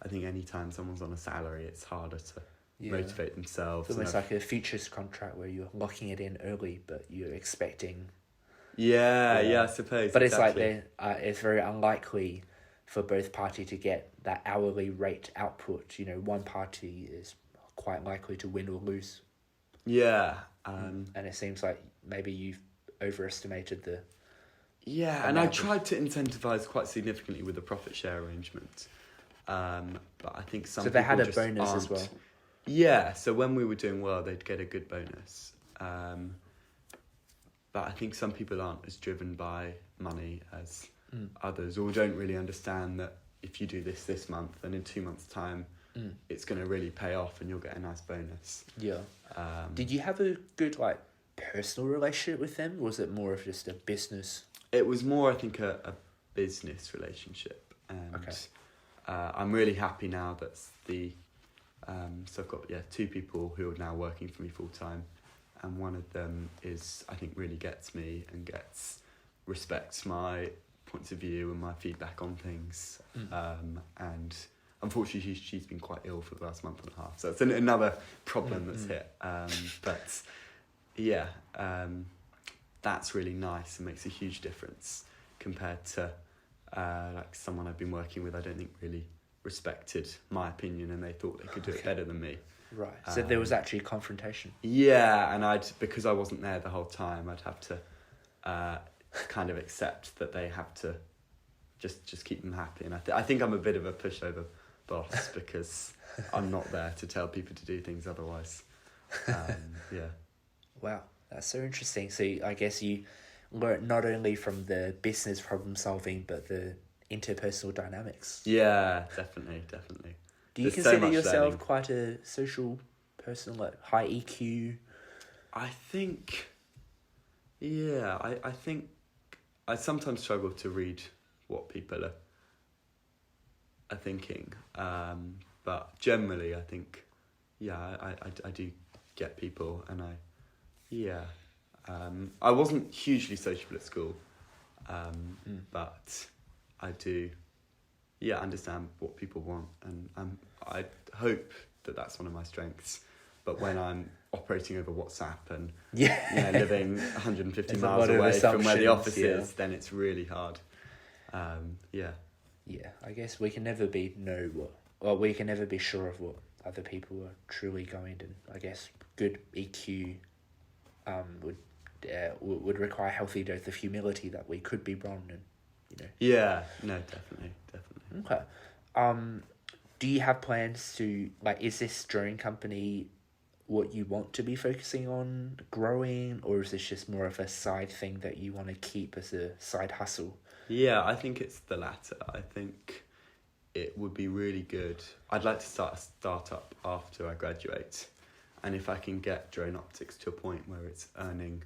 I think any time someone's on a salary, it's harder to motivate themselves. It's almost like a futures contract where you're locking it in early, but you're expecting... I suppose. But exactly. It's like it's very unlikely for both parties to get that hourly rate output. You know, one party is quite likely to win or lose. And it seems like maybe you've overestimated the... and I tried to incentivise quite significantly with the profit share arrangement. But I think some people... So they had a bonus as well? Yeah, so when we were doing well, they'd get a good bonus. But I think some people aren't as driven by money as others, or don't really understand that if you do this month, then in 2 months' time, it's going to really pay off and you'll get a nice bonus. Did you have a good personal relationship with them, or was it more of just a business? It was more, I think, a business relationship. And I'm really happy now that so I've got 2 people who are now working for me full time. And one of them I think really gets me and respects my points of view and my feedback on things. And unfortunately, she's been quite ill for the last month and a half. So it's another problem that's hit. That's really nice and makes a huge difference compared to someone I've been working with. I don't think really respected my opinion, and they thought they could do it better than me. Right. So there was actually a confrontation. Yeah, and because I wasn't there the whole time, I'd have to kind of accept that they have to just keep them happy. And I think I'm a bit of a pushover boss because I'm not there to tell people to do things otherwise. Wow, that's so interesting. So I guess you learn not only from the business problem solving, but the interpersonal dynamics. Yeah, definitely. Do you There's so consider much yourself learning. quite a social person, like high EQ? I think, yeah, I think I sometimes struggle to read what people are thinking. But generally, I think, yeah, I do get people, and I wasn't hugely sociable at school, but I do, understand what people want, and I hope that that's one of my strengths. But when I'm operating over WhatsApp and living 150 There's a miles lot of away from where the assumptions, office is, then it's really hard. Yeah, I guess we can never be we can never be sure of what other people are truly going, and I guess good EQ would require a healthy dose of humility that we could be wrong, and Yeah, no, definitely. Okay. Do you have plans to, like, is this drone company what you want to be focusing on growing, or is this just more of a side thing that you want to keep as a side hustle? Yeah, I think it's the latter. I think it would be really good. I'd like to start a startup after I graduate. And if I can get drone optics to a point where it's earning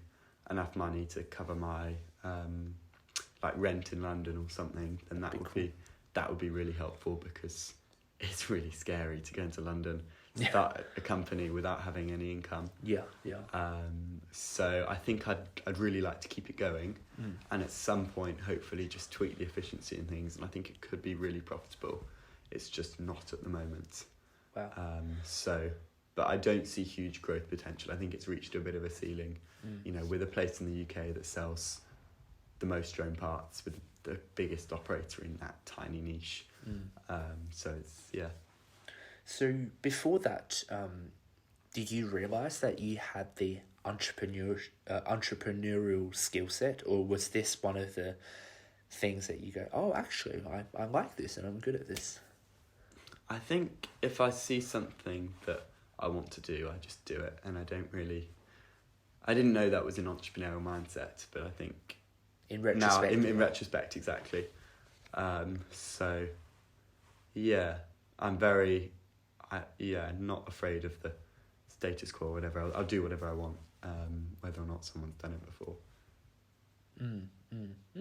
enough money to cover my like rent in London or something, then that would be really helpful, because it's really scary to go into London, start a company without having any income. Yeah. So I think I'd really like to keep it going, and at some point hopefully just tweak the efficiency and things, and I think it could be really profitable. It's just not at the moment. Wow. But I don't see huge growth potential. I think it's reached a bit of a ceiling. We're the place in the UK that sells the most drone parts, with the biggest operator in that tiny niche. So it's, So before that, did you realise that you had the entrepreneurial skill set, or was this one of the things that you go, oh, actually, I like this and I'm good at this? I think if I see something that I want to do, I just do it, and I didn't know that was an entrepreneurial mindset, but I think in retrospect, in retrospect, exactly. So yeah, I'm very, not afraid of the status quo or whatever. I'll do whatever I want, whether or not someone's done it before.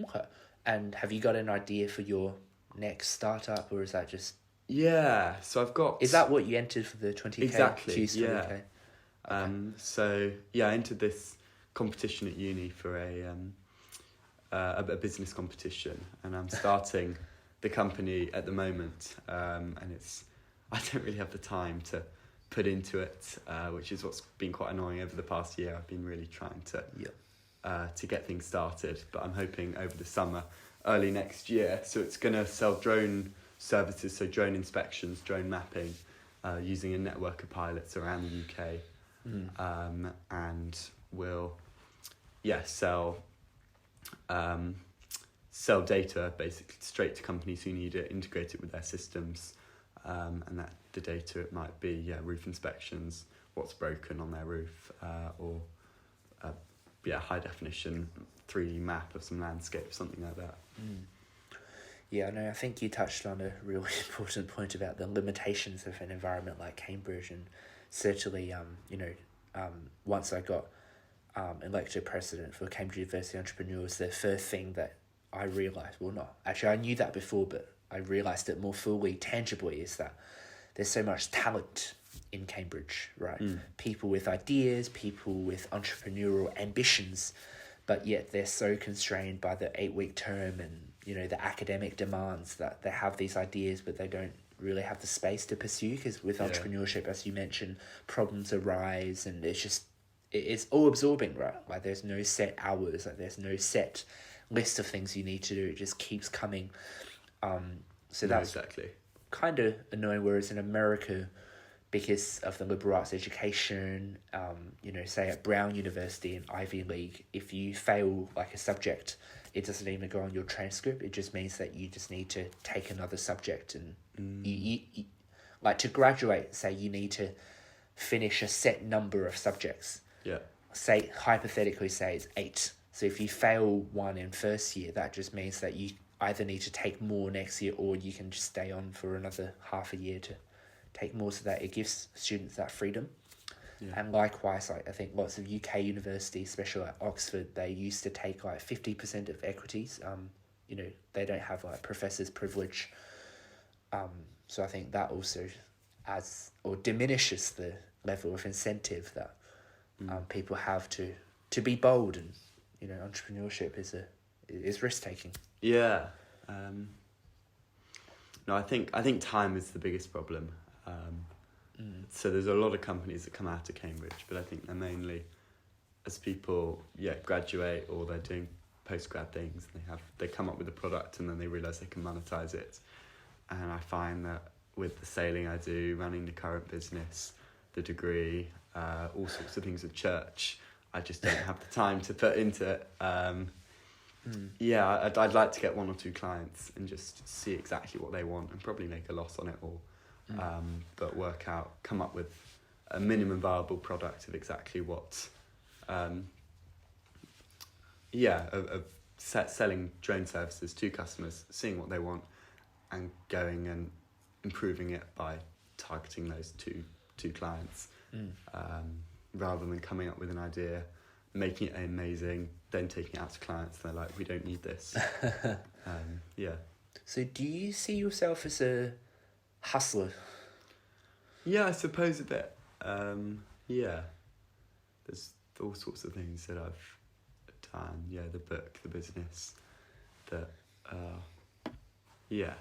Okay. And have you got an idea for your next startup, or is that just... Yeah, so I've got... Is that what you entered for the 20K? Exactly, Choose 20K? Okay. So, I entered this competition at uni for a business competition, and I'm starting the company at the moment, and I don't really have the time to put into it, which is what's been quite annoying over the past year. I've been really trying to get things started, but I'm hoping over the summer, early next year. So it's going to sell drone services, so drone inspections, drone mapping, using a network of pilots around the UK, and will sell data basically straight to companies who need it, integrate it with their systems, and that the data, it might be roof inspections, what's broken on their roof, or high definition 3D map of some landscape, something like that. Yeah, no, I think you touched on a really important point about the limitations of an environment like Cambridge, and certainly, once I got elected president for Cambridge University Entrepreneurs, the first thing that I realised, I knew that before, but I realised it more fully, tangibly, is that there's so much talent in Cambridge, right? People with ideas, people with entrepreneurial ambitions, but yet they're so constrained by the 8-week term and, the academic demands that they have these ideas, but they don't really have the space to pursue, because with entrepreneurship, as you mentioned, problems arise, and it's all absorbing, right? Like, there's no set hours, like there's no set list of things you need to do. It just keeps coming. So that's exactly kind of annoying. Whereas in America, because of the liberal arts education, say at Brown University and Ivy League, if you fail like a subject, it doesn't even go on your transcript. It just means that you just need to take another subject, and you like to graduate, say you need to finish a set number of subjects. Yeah. Say, hypothetically, say it's 8. So if you fail one in first year, that just means that you either need to take more next year, or you can just stay on for another half a year take more so that it gives students that freedom. Yeah. And likewise, like I think lots of UK universities, especially like Oxford, they used to take like 50% of equities. They don't have like professor's privilege. So I think that also adds or diminishes the level of incentive that people have to be bold, and entrepreneurship is risk taking. Yeah. No, I think time is the biggest problem. So there's a lot of companies that come out of Cambridge, but I think they're mainly as people graduate or they're doing post-grad things, and they come up with a product and then they realise they can monetize it. And I find that with the sailing I do, running the current business, the degree, all sorts of things with church, I just don't have the time to put into it. I'd like to get 1 or 2 clients and just see exactly what they want and probably make a loss on it all. But come up with a minimum viable product of exactly what, selling drone services to customers, seeing what they want, and going and improving it by targeting those two clients, rather than coming up with an idea, making it amazing, then taking it out to clients. And they're like, we don't need this. So do you see yourself as a hustler? Yeah, I suppose a bit. There's all sorts of things that I've done. Yeah, the book, the business,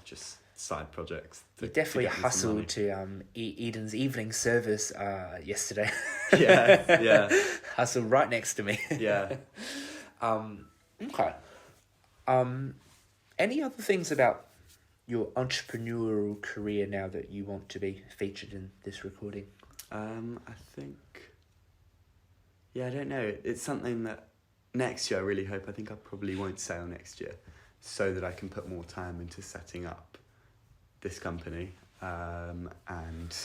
just side projects. You definitely hustled to Eden's evening service yesterday. Yeah. Hustled right next to me. Yeah. Okay. Any other things about your entrepreneurial career now that you want to be featured in this recording? I think... Yeah, I don't know. It's something that next year I really hope... I think I probably won't sail next year, so that I can put more time into setting up this company and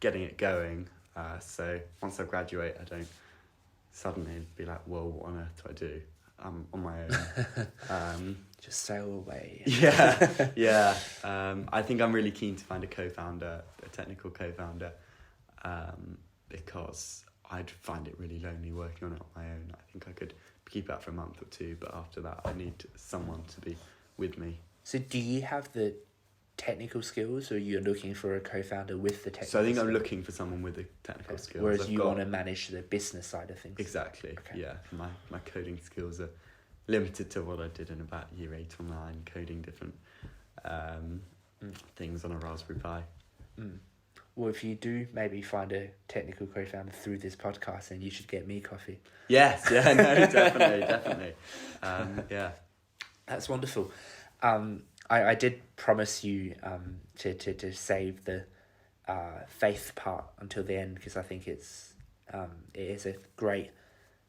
getting it going. So once I graduate, I don't suddenly be like, well, what on earth do I do? I'm on my own. Just sail away. Yeah. I think I'm really keen to find a co-founder, a technical co-founder, because I'd find it really lonely working on it on my own. I think I could keep it up for a month or 2, but after that I need someone to be with me. So do you have the technical skills, or you're looking for a co-founder with the technical skills? So I think I'm looking for someone with the technical skills. Whereas you want to manage the business side of things. Exactly, okay. Yeah. My coding skills are limited to what I did in about year 8 or 9, coding different things on a Raspberry Pi. Well, if you do maybe find a technical co-founder through this podcast, then you should get me coffee. Yes, yeah, no, definitely. Yeah. That's wonderful. I did promise you to save the faith part until the end, because I think it is a great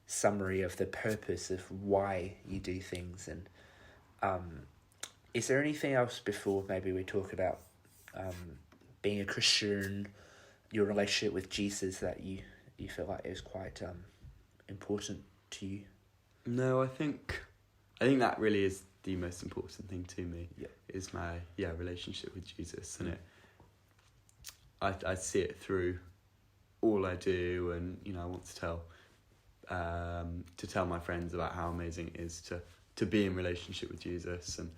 summary of the purpose of why you do things. And is there anything else before maybe we talk about being a Christian, your relationship with Jesus, that you feel like is quite important to you? No, I think that really is the most important thing to me. Yeah. Is my relationship with Jesus, and I see it through all I do, and I want to tell my friends about how amazing it is to be in relationship with Jesus, and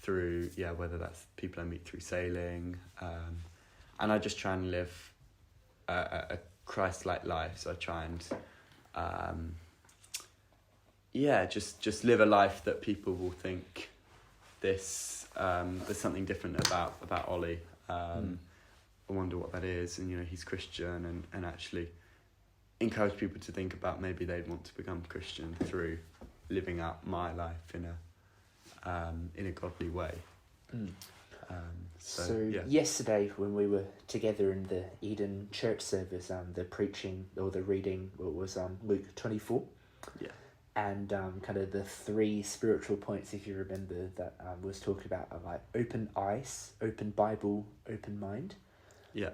through whether that's people I meet through sailing, and I just try and live a Christ-like life. So I try and just live a life that people will think there's something different about Olly. I wonder what that is, and he's Christian, and actually encourage people to think about maybe they'd want to become Christian through living out my life in a godly way. Yesterday when we were together in the Eden church service, the preaching or the reading was Luke 24. Yeah. And kind of the 3 spiritual points, if you remember, that was talked about are like open eyes, open Bible, open mind. Yeah.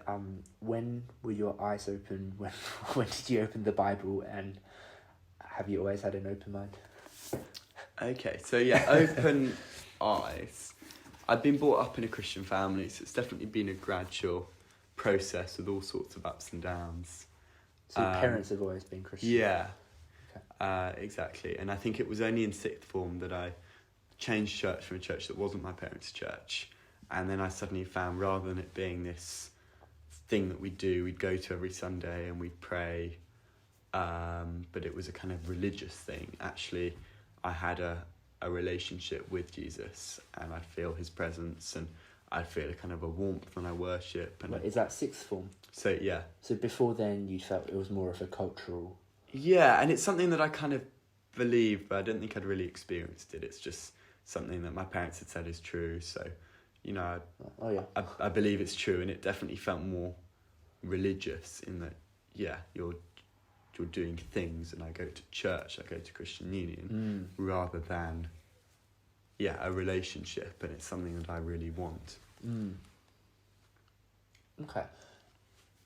When were your eyes open? When did you open the Bible? And have you always had an open mind? Okay, so open eyes. I've been brought up in a Christian family, so it's definitely been a gradual process with all sorts of ups and downs. So your parents have always been Christian? Yeah. Okay. Exactly. And I think it was only in sixth form that I changed church from a church that wasn't my parents' church. And then I suddenly found, rather than it being this thing that we'd go to every Sunday and we'd pray, but it was a kind of religious thing. Actually, I had a relationship with Jesus, and I'd feel his presence, and I'd feel a kind of a warmth when I worship. And Wait, is that sixth form? so, yeah. So before then you felt it was more of a cultural... Yeah, and it's something that I kind of believe, but I don't think I'd really experienced it. It's just something that my parents had said is true. So, you know, I believe it's true, and it definitely felt more religious in that, yeah, you're doing things, and I go to church, I go to Christian Union, rather than, yeah, a relationship, and it's something that I really want. Okay.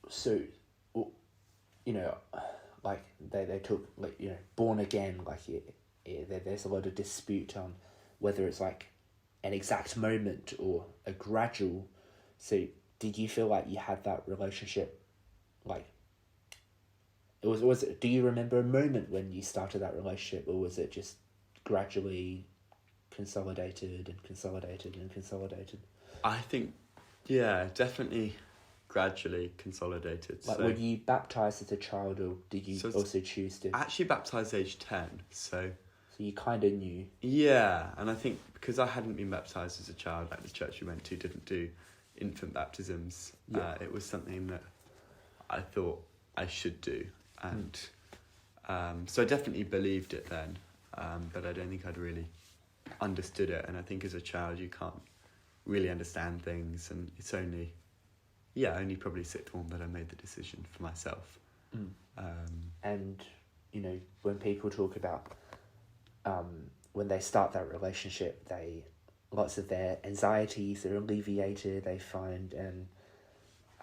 So, you know, like they talk, like, you know, born again, like there's a lot of dispute on whether it's like an exact moment or a gradual. So did you feel like you had that relationship, like, was it, do you remember a moment when you started that relationship, or was it just gradually consolidated and consolidated and consolidated? I think, yeah, definitely gradually consolidated. Like, so, were you baptised as a child, or did you also choose to? Actually baptised age 10, so... So you kind of knew. Yeah, and I think because I hadn't been baptised as a child, like the church we went to didn't do infant baptisms, it was something that I thought I should do. And so I definitely believed it then, but I don't think I'd really understood it. And I think as a child you can't really understand things, and it's only probably sixth form that I made the decision for myself. And, you know, when people talk about when they start that relationship, lots of their anxieties are alleviated. They find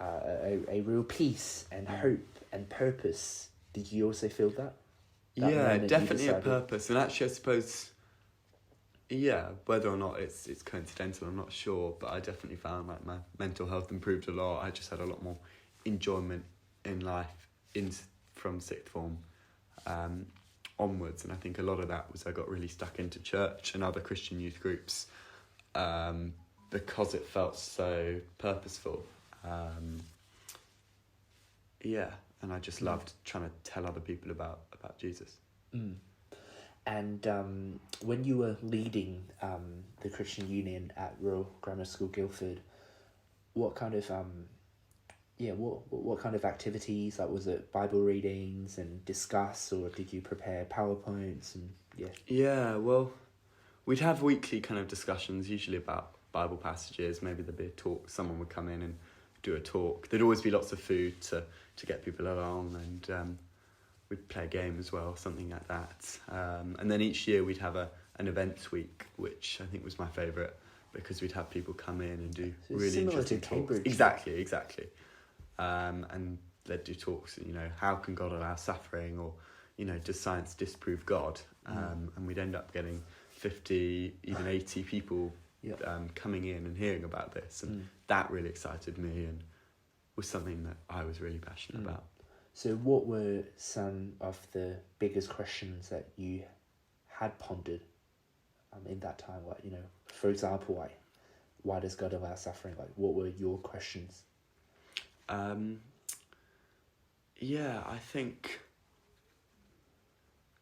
a real peace and hope and purpose. Did you also feel that? Yeah, definitely a purpose. And actually, I suppose, yeah, whether or not it's coincidental, I'm not sure, but I definitely found like my mental health improved a lot. I just had a lot more enjoyment in life from sixth form onwards, and I think a lot of that was I got really stuck into church and other Christian youth groups because it felt so purposeful. And I just loved trying to tell other people about Jesus. And when you were leading the Christian Union at Royal Grammar School, Guildford, what kind of what kind of activities? Like, was it Bible readings and discuss, or did you prepare PowerPoints and Yeah, well, we'd have weekly kind of discussions, usually about Bible passages. Maybe there'd be a talk. Someone would come in and do a talk. There'd always be lots of food to get people along, and we'd play a game as well, something like that. And then each year we'd have an events week, which I think was my favourite, because we'd have people come in and do really interesting talks. Exactly. And they'd do talks, you know, how can God allow suffering, or, you know, does science disprove God? And we'd end up getting 50, even 80 people coming in and hearing about this, and that really excited me and was something that I was really passionate about. So what were some of the biggest questions that you had pondered in that time? Like, you know, for example, like, why does God allow suffering? Like, what were your questions? I think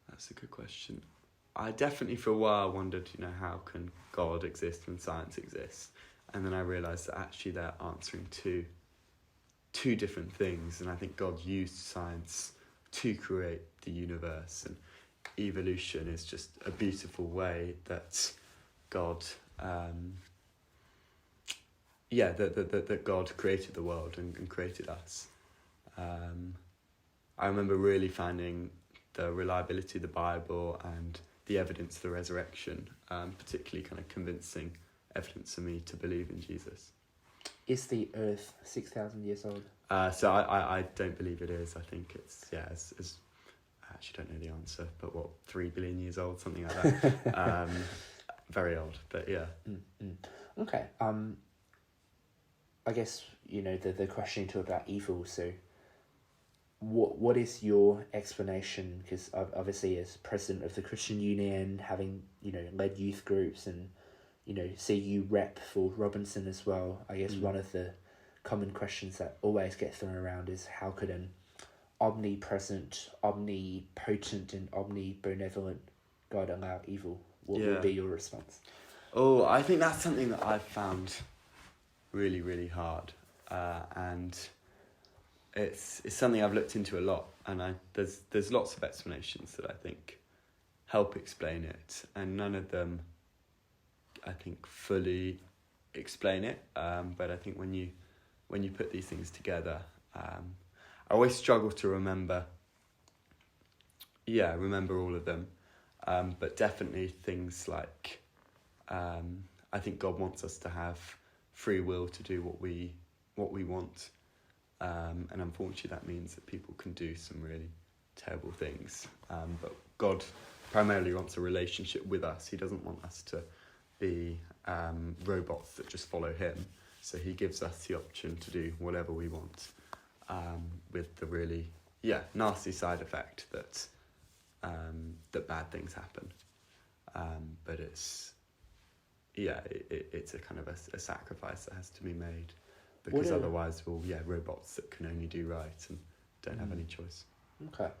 that's a good question. I definitely for a while wondered, you know, how can God exist when science exists? And then I realised that actually they're answering two different things, and I think God used science to create the universe, and evolution is just a beautiful way that God that God created the world and created us. I remember really finding the reliability of the Bible and the evidence of the resurrection, particularly kind of convincing evidence for me to believe in Jesus. Is the Earth 6,000 years old? So I don't believe it is. I think it's, as I actually don't know the answer, but 3 billion years old, something like that. Very old, but yeah. Okay. I guess, the question you talked about evil, so what is your explanation? Because obviously as president of the Christian Union, having, led youth groups and, see you rep for Robinson as well, I guess one of the common questions that always get thrown around is how could an omnipresent, omnipotent and omnibenevolent God allow evil? What would be your response? Oh, I think that's something that I've found really, really hard. And it's something I've looked into a lot, and there's lots of explanations that I think help explain it, and none of them I think fully explain it. But I think when you put these things together, I always struggle to remember all of them. But definitely things like I think God wants us to have free will to do what we want. And unfortunately that means that people can do some really terrible things. But God primarily wants a relationship with us. He doesn't want us to be robots that just follow him. So he gives us the option to do whatever we want, with the really nasty side effect that bad things happen. But it's a kind of a sacrifice that has to be made, because otherwise robots that can only do right and don't have any choice. Okay.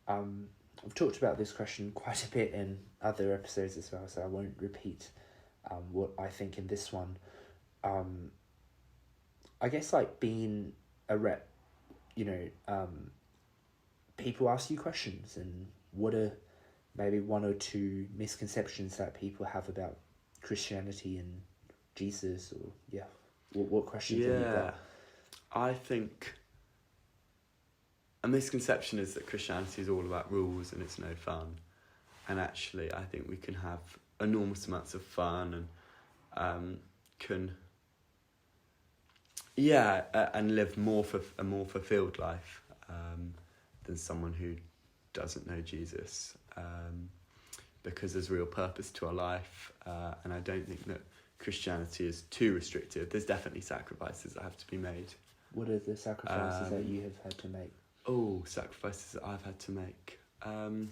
I've talked about this question quite a bit in other episodes as well, so I won't repeat what I think in this one. I guess like being a rep, people ask you questions, and what are maybe one or two misconceptions that people have about Christianity and Jesus, or what questions have you got? I think a misconception is that Christianity is all about rules and it's no fun. And actually, I think we can have enormous amounts of fun and and live a more fulfilled life than someone who doesn't know Jesus. Because there's real purpose to our life, and I don't think that Christianity is too restrictive. There's definitely sacrifices that have to be made. What are the sacrifices that you have had to make? Oh, sacrifices that I've had to make. I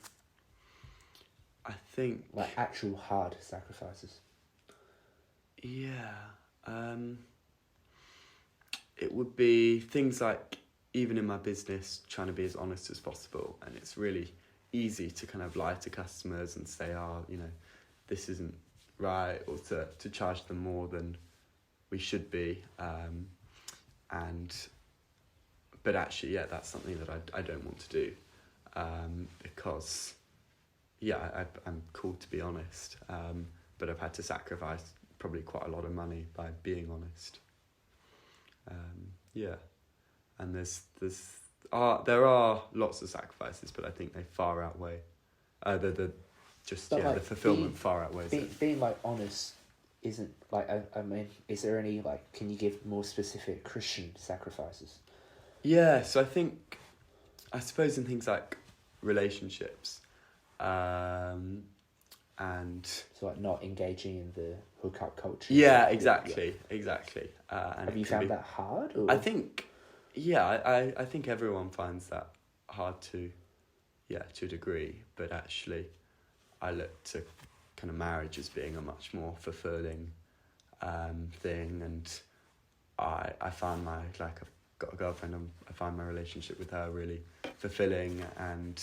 think... Like actual hard sacrifices. Yeah. It would be things like, even in my business, trying to be as honest as possible. And it's really easy to kind of lie to customers and say, this isn't right, or to charge them more than we should be. But actually, that's something that I don't want to do, because, I'm called to be honest, but I've had to sacrifice probably quite a lot of money by being honest. And there are lots of sacrifices, but I think they far outweigh the fulfillment far outweighs it. Being like honest isn't like, I mean, is there any like, can you give more specific Christian sacrifices? Yeah, so I suppose in things like relationships, and so like not engaging in the hookup culture. Yeah, exactly. And have you found that hard? Or? I think, I think everyone finds that hard to a degree, but actually I look to kind of marriage as being a much more fulfilling thing, and I find I've got a girlfriend, and I find my relationship with her really fulfilling and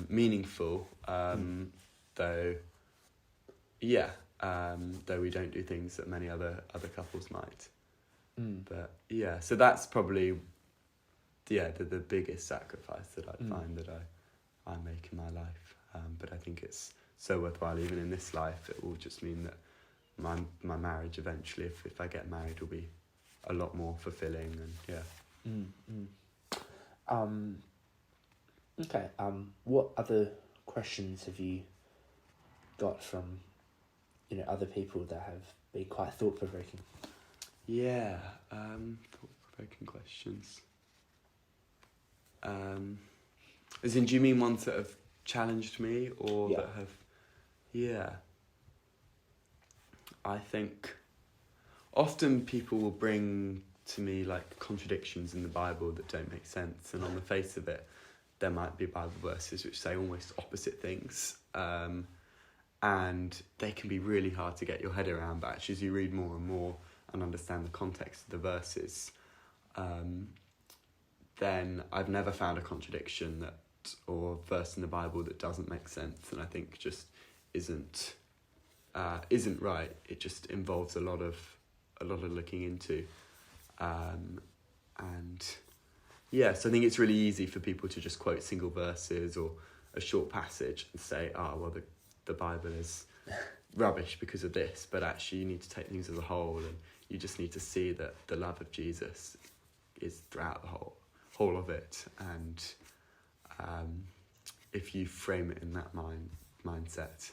meaningful, though we don't do things that many other couples might. But so that's probably the biggest sacrifice that I find that I make in my life. But I think it's so worthwhile. Even in this life, it will just mean that my marriage eventually, if I get married, will be a lot more fulfilling, and Okay. What other questions have you got from other people that have been quite thought-provoking? Thought-provoking questions. As in, do you mean ones that have challenged me, or that have... I think... often people will bring to me like contradictions in the Bible that don't make sense, and on the face of it, there might be Bible verses which say almost opposite things, and they can be really hard to get your head around. But actually, as you read more and more and understand the context of the verses, then I've never found a contradiction or verse in the Bible that doesn't make sense, and I think just isn't right. It just involves a lot of looking into, and yeah, so I think it's really easy for people to just quote single verses or a short passage and say, the Bible is rubbish because of this, but actually you need to take things as a whole, and you just need to see that the love of Jesus is throughout the whole of it, and if you frame it in that mindset,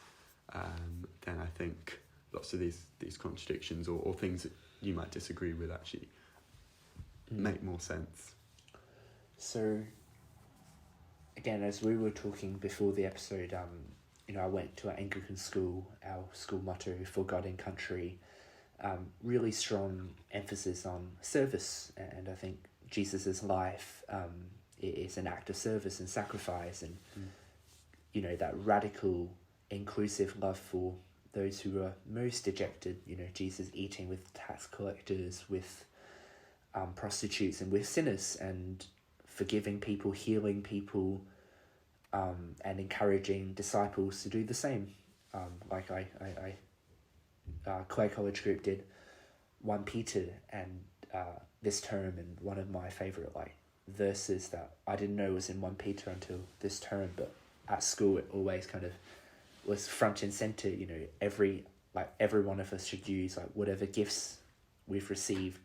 then I think lots of these contradictions or things that you might disagree with actually make more sense. So, again, as we were talking before the episode, I went to an Anglican school. Our school motto, for God and country, really strong emphasis on service, and I think Jesus's life is an act of service and sacrifice, and that radical, inclusive love for those who are most dejected. Jesus eating with tax collectors, with prostitutes, and with sinners, and forgiving people, healing people, and encouraging disciples to do the same. Like Clay College Group did 1 Peter, and this term, and one of my favourite verses that I didn't know was in 1 Peter until this term, but at school it always kind of was front and centre. Every one of us should use whatever gifts we've received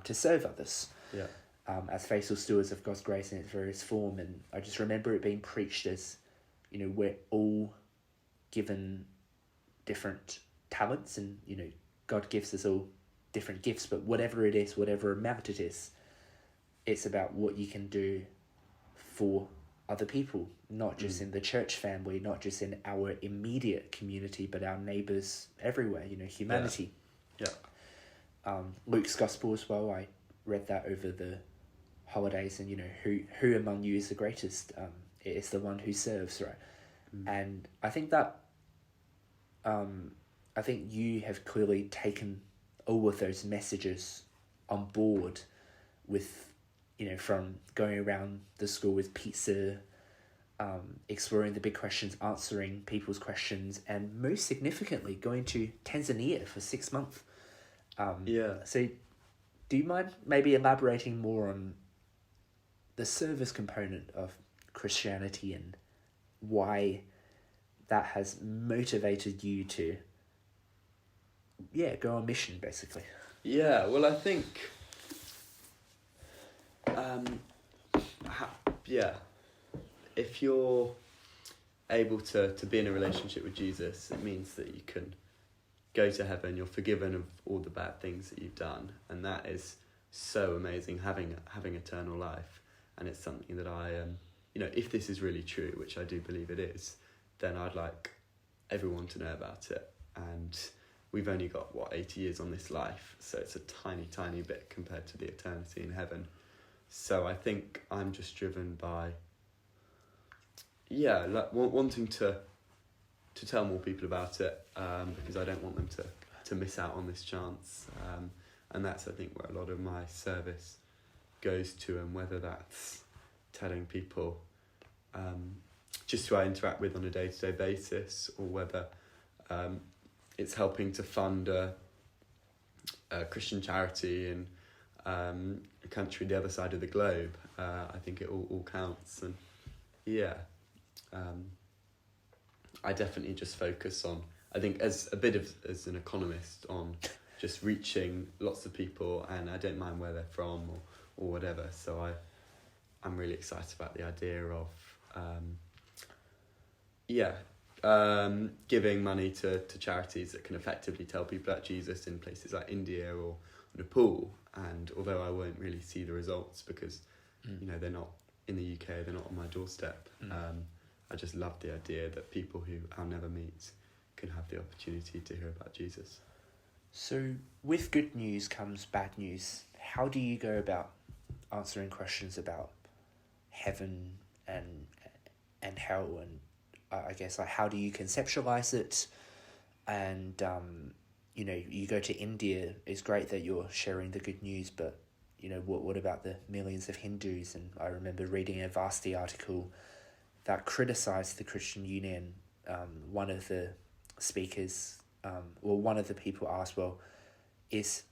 to serve others. Yeah. As faithful stewards of God's grace in its various form. And I just remember it being preached as, we're all given different talents, and, God gives us all different gifts, but whatever it is, whatever amount it is, it's about what you can do for other people, not just in the church family, not just in our immediate community, but our neighbours everywhere, humanity. Yeah. Luke's Gospel as well, I read that over the holidays, and who among you is the greatest? It is the one who serves, right? And I think that I think you have clearly taken all of those messages on board with, from going around the school with pizza, exploring the big questions, answering people's questions, and most significantly going to Tanzania for 6 months. So do you mind maybe elaborating more on the service component of Christianity and why that has motivated you to go on mission, basically? Yeah, well, I think if you're able to be in a relationship with Jesus, it means that you can go to heaven, you're forgiven of all the bad things that you've done, and that is so amazing, having eternal life. And it's something that I if this is really true, which I do believe it is, then I'd like everyone to know about it. And we've only got 80 years on this life, so it's a tiny bit compared to the eternity in heaven. So I think I'm just driven by wanting to tell more people about it, because I don't want them to miss out on this chance, and that's, I think, where a lot of my service goes to, and whether that's telling people just who I interact with on a day-to-day basis, or whether it's helping to fund a Christian charity in a country the other side of the globe. I think it all counts, and I definitely just focus on, I think as an economist, on just reaching lots of people, and I don't mind where they're from or whatever. So I'm really excited about the idea of giving money to charities that can effectively tell people about Jesus in places like India or Nepal. And although I won't really see the results because they're not in the UK, they're not on my doorstep, I just love the idea that people who I'll never meet can have the opportunity to hear about Jesus. So with good news comes bad news. How do you go about answering questions about heaven and hell, and I guess like how do you conceptualize it? And you go to India, it's great that you're sharing the good news, but what about the millions of Hindus? And I remember reading a Vasti article that criticized the Christian Union. One of the speakers, one of the people asked, well, is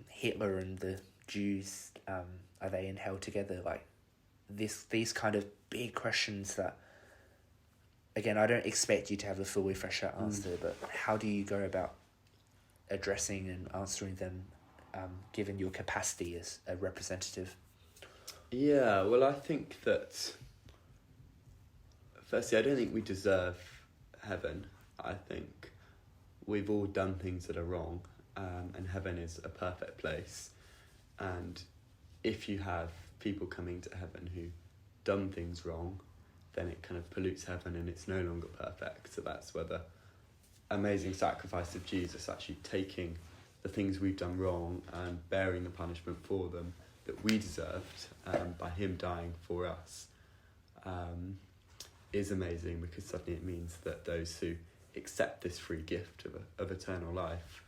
Hitler and the Jews, are they in hell together? Like these kind of big questions that, again, I don't expect you to have a fully fleshed out answer, but how do you go about addressing and answering them, given your capacity as a representative? Yeah, well, I think that, firstly, I don't think we deserve heaven. I think we've all done things that are wrong, and heaven is a perfect place. And if you have people coming to heaven who done things wrong, then it kind of pollutes heaven and it's no longer perfect. So that's where the amazing sacrifice of Jesus actually taking the things we've done wrong and bearing the punishment for them that we deserved, by him dying for us, is amazing, because suddenly it means that those who accept this free gift of eternal life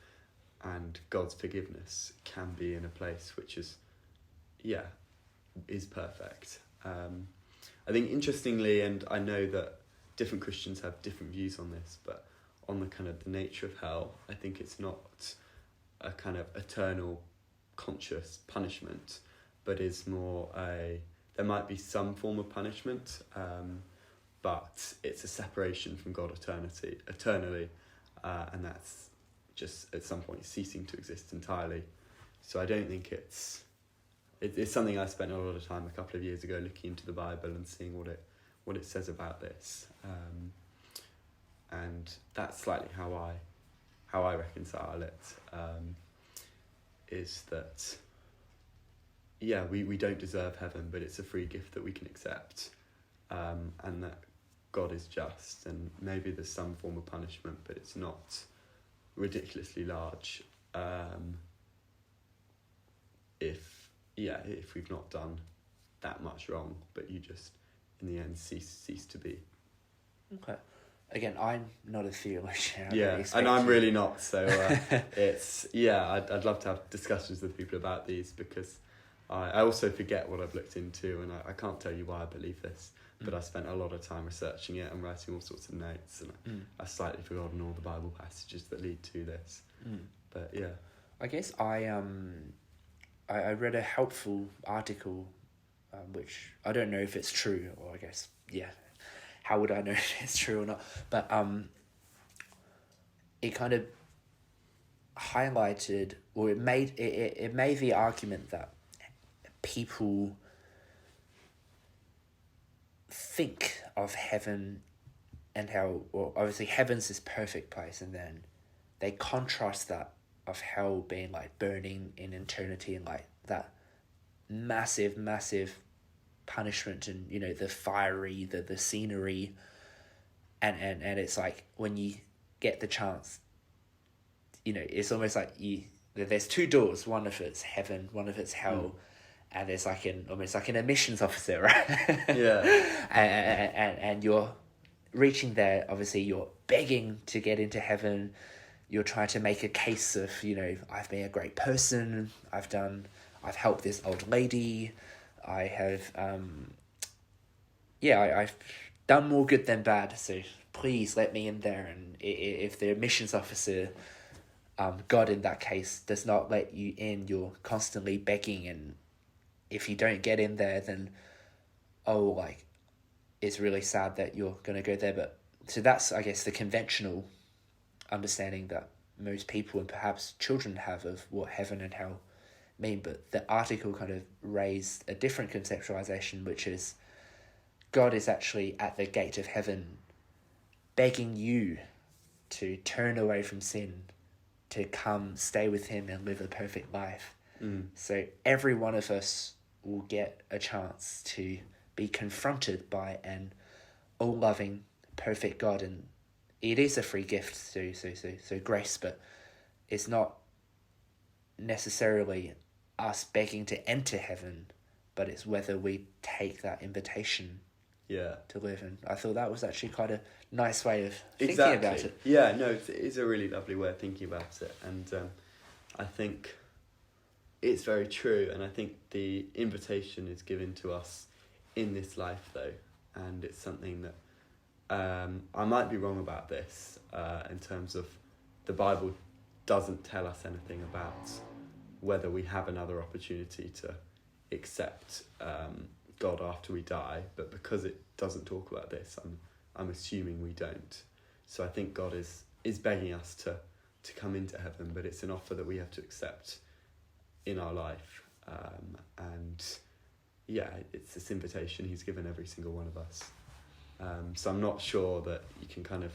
and God's forgiveness can be in a place which is perfect. I think interestingly, and I know that different Christians have different views on this, but on the kind of the nature of hell, I think it's not a kind of eternal conscious punishment, but is more there might be some form of punishment, but it's a separation from God eternally, and that's just at some point ceasing to exist entirely. So I don't think it's something I spent a lot of time a couple of years ago looking into the Bible and seeing what it says about this, and that's slightly how I reconcile it. Is that we don't deserve heaven, but it's a free gift that we can accept, and that God is just, and maybe there's some form of punishment, but it's not ridiculously large, if we've not done that much wrong, but you just in the end cease to be. Okay. Again, I'm not a theologian. And I'm really not, so I'd love to have discussions with people about these, because I also forget what I've looked into, and I can't tell you why I believe this, but I spent a lot of time researching it and writing all sorts of notes, and I've slightly forgotten all the Bible passages that lead to this. But yeah. I guess I read a helpful article, which I don't know if it's true, or I guess, how would I know if it's true or not? But it kind of highlighted, or it made the argument that people think of heaven and how, well, obviously heaven's this perfect place, and then they contrast that of hell being like burning in eternity and like that massive punishment, and the fiery, the scenery, and it's like when you get the chance, it's almost like there's two doors, one of it's heaven, one of it's hell, and there's like almost like an admissions officer, right? and you're reaching there, obviously you're begging to get into heaven, you're trying to make a case of, I've been a great person, I've helped this old lady, I have, I've done more good than bad, so please let me in there. And if the admissions officer, God in that case, does not let you in, you're constantly begging, and if you don't get in there, then, it's really sad that you're going to go there. But so that's, I guess, the conventional understanding that most people and perhaps children have of what heaven and hell mean. But the article kind of raised a different conceptualization, which is God is actually at the gate of heaven begging you to turn away from sin, to come stay with him and live a perfect life. So every one of us will get a chance to be confronted by an all-loving, perfect God, and it is a free gift, so grace, but it's not necessarily us begging to enter heaven, but it's whether we take that invitation to live. And I thought that was actually quite a nice way of thinking about it. Yeah, no, it is a really lovely way of thinking about it. And I think it's very true. And I think the invitation is given to us in this life, though. And it's something that I might be wrong about this in terms of the Bible doesn't tell us anything about whether we have another opportunity to accept God after we die, but because it doesn't talk about this, I'm assuming we don't. So I think God is begging us to come into heaven, but it's an offer that we have to accept in our life. And yeah, it's this invitation He's given every single one of us. So I'm not sure that you can kind of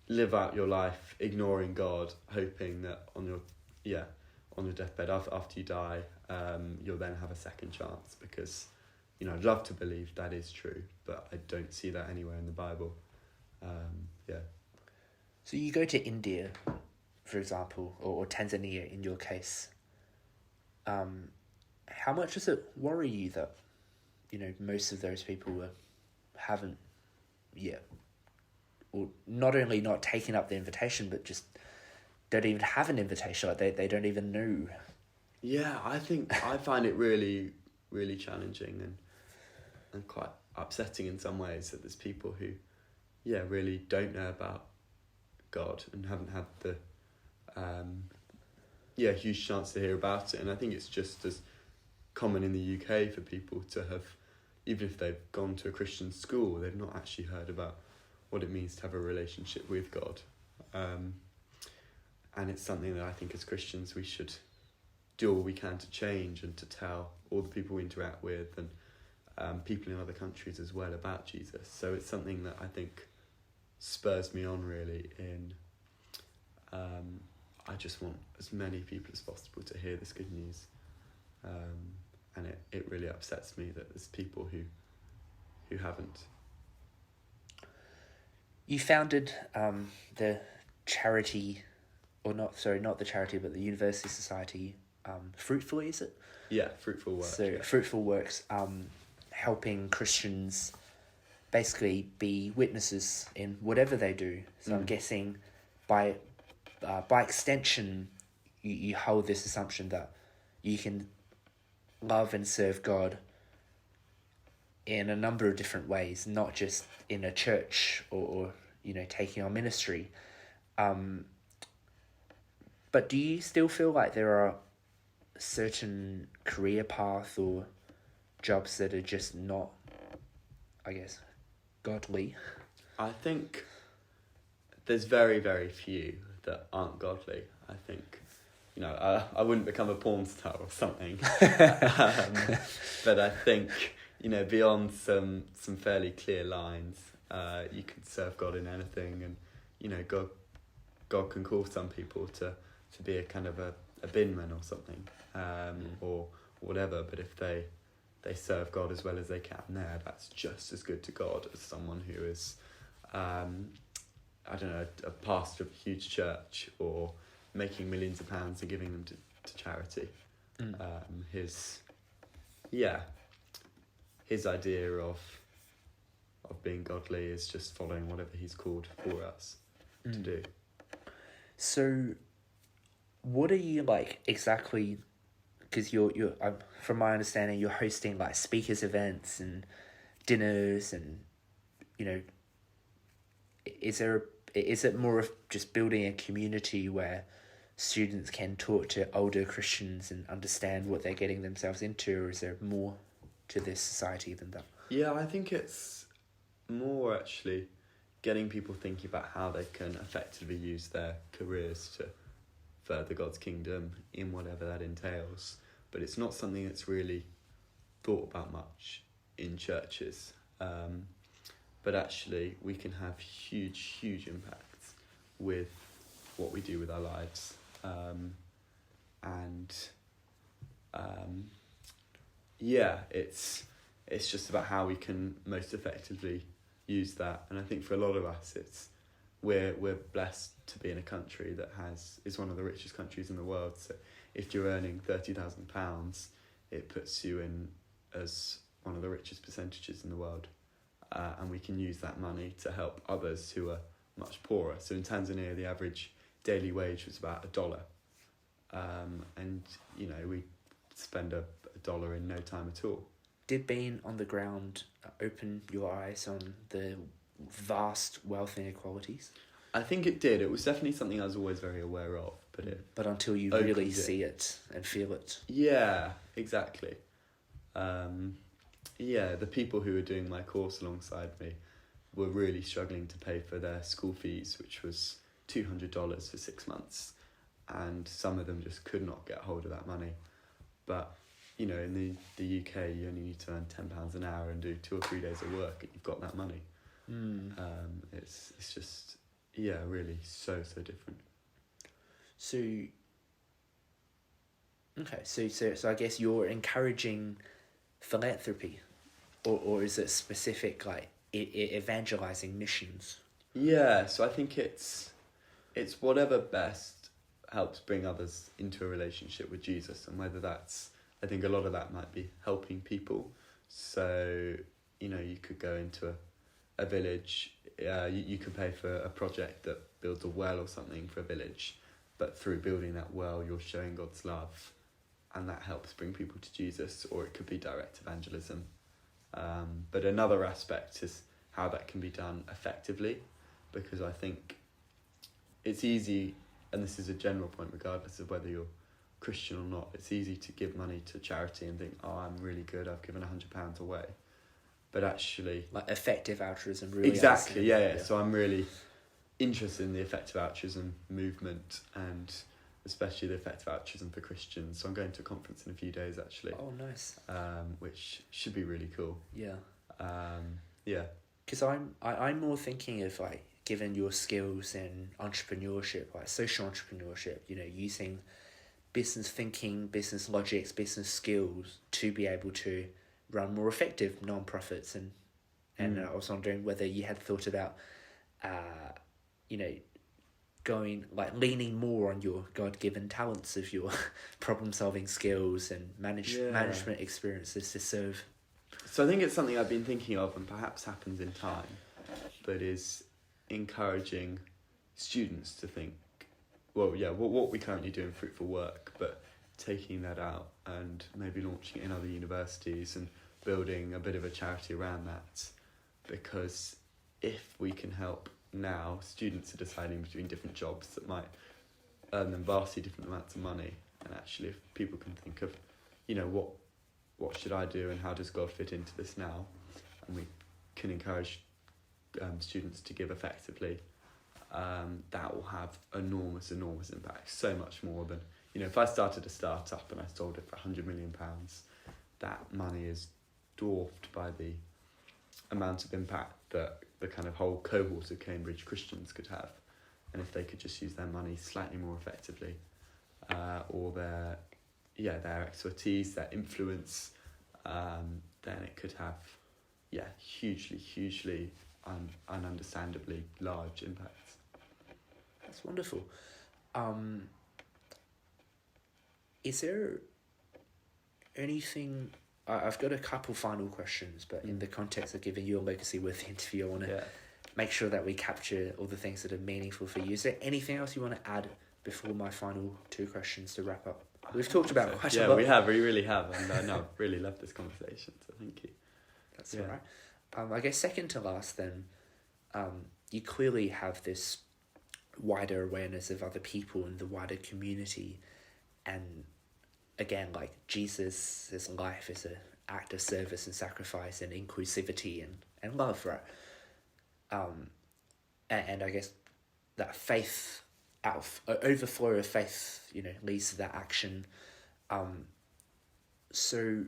live out your life ignoring God, hoping that on your deathbed after you die, you'll then have a second chance, because I'd love to believe that is true, but I don't see that anywhere in the Bible. So you go to India, for example, or Tanzania in your case. How much does it worry you that most of those people haven't yet, or not only not taking up the invitation, but just don't even have an invitation, like they don't even know? Yeah, I find it really, really challenging and quite upsetting in some ways that there's people who really don't know about God and haven't had the huge chance to hear about it. And I think it's just as common in the UK for people to have, even if they've gone to a Christian school, they've not actually heard about what it means to have a relationship with God. And it's something that I think as Christians we should do all we can to change and to tell all the people we interact with and people in other countries as well about Jesus. So it's something that I think spurs me on really in I just want as many people as possible to hear this good news. And it really upsets me that there's people who haven't. You founded the charity, not the charity, but the University Society, Fruitful, is it? Yeah, Fruitful Works. So yeah. Fruitful Works, helping Christians basically be witnesses in whatever they do. So I'm guessing by extension, you hold this assumption that you can love and serve God in a number of different ways, not just in a church or taking on ministry. But do you still feel like there are certain career paths or jobs that are just not, I guess, godly? I think there's very, very few that aren't godly. I think, I wouldn't become a porn star or something. But I think, beyond some fairly clear lines, you can serve God in anything, and, God can call some people to be a kind of a binman or something, or whatever. But if they serve God as well as they can there, that's just as good to God as someone who is, a pastor of a huge church or making millions of pounds and giving them to charity. His idea of being godly is just following whatever He's called for us to do. So, what are you like exactly? Because you're from my understanding, you're hosting like speakers events and dinners, and is it more of just building a community where students can talk to older Christians and understand what they're getting themselves into, or is there more to this society than that? Yeah, I think it's more actually getting people thinking about how they can effectively use their careers to further God's kingdom in whatever that entails. But it's not something that's really thought about much in churches. But actually, we can have huge, huge impacts with what we do with our lives. It's just about how we can most effectively use that. And I think for a lot of us, it's we're blessed to be in a country that is one of the richest countries in the world. So if you're earning £30,000, it puts you in as one of the richest percentages in the world, and we can use that money to help others who are much poorer. So in Tanzania, the average daily wage was about $1, and we spend $1 in no time at all. Did being on the ground open your eyes on the vast wealth inequalities? I think it did. It was definitely something I was always very aware of, but until you really see it and feel it. Yeah, exactly. The people who were doing my course alongside me were really struggling to pay for their school fees, which was $200 for 6 months, and some of them just could not get hold of that money. But in the UK, you only need to earn £10 an hour and do 2 or 3 days of work, and you've got that money. It's just really so different. So I guess you're encouraging philanthropy, or is it specific like evangelizing missions? Yeah, so I think it's whatever best helps bring others into a relationship with Jesus, and whether that's, I think a lot of that might be helping people. So you could go into a village, you could pay for a project that builds a well or something for a village, but through building that well you're showing God's love, and that helps bring people to Jesus. Or it could be direct evangelism, but another aspect is how that can be done effectively, because I think it's easy, and this is a general point regardless of whether you're Christian or not, it's easy to give money to charity and think, oh, I'm really good, I've given £100 away. But actually, like effective altruism, really. Exactly, yeah. So I'm really interested in the effective altruism movement, and especially the effective altruism for Christians. So I'm going to a conference in a few days, actually. Oh, nice. Which should be really cool. Yeah. Yeah. Because I'm more thinking of like, given your skills in entrepreneurship, like social entrepreneurship, using business thinking, business logics, business skills to be able to run more effective non-profits, and I was wondering whether you had thought about going like leaning more on your God-given talents of your problem-solving skills and management experiences to serve. So I think it's something I've been thinking of, and perhaps happens in time, but is encouraging students to think, what we currently do in Fruitful Work, but taking that out and maybe launching it in other universities and building a bit of a charity around that. Because if we can help now, students are deciding between different jobs that might earn them vastly different amounts of money, and actually if people can think of, what should I do and how does God fit into this now, and we can encourage students to give effectively, that will have enormous impact, so much more than, if I started a startup and I sold it for £100 million, that money is dwarfed by the amount of impact that the kind of whole cohort of Cambridge Christians could have. And if they could just use their money slightly more effectively, or their expertise, their influence, then it could have hugely ununderstandably large impacts. That's wonderful. Is there anything... I've got a couple final questions, but in the context of giving you a legacy-worthy interview, I want to make sure that we capture all the things that are meaningful for you. Is there anything else you want to add before my final 2 questions to wrap up? We've talked about quite a lot. Yeah, we really have, and I've really loved this conversation, so thank you. That's all right. I guess second to last then, you clearly have this wider awareness of other people in the wider community, and again, like Jesus' life is an act of service and sacrifice and inclusivity and love, right? And I guess that faith, overflow of faith, leads to that action. So,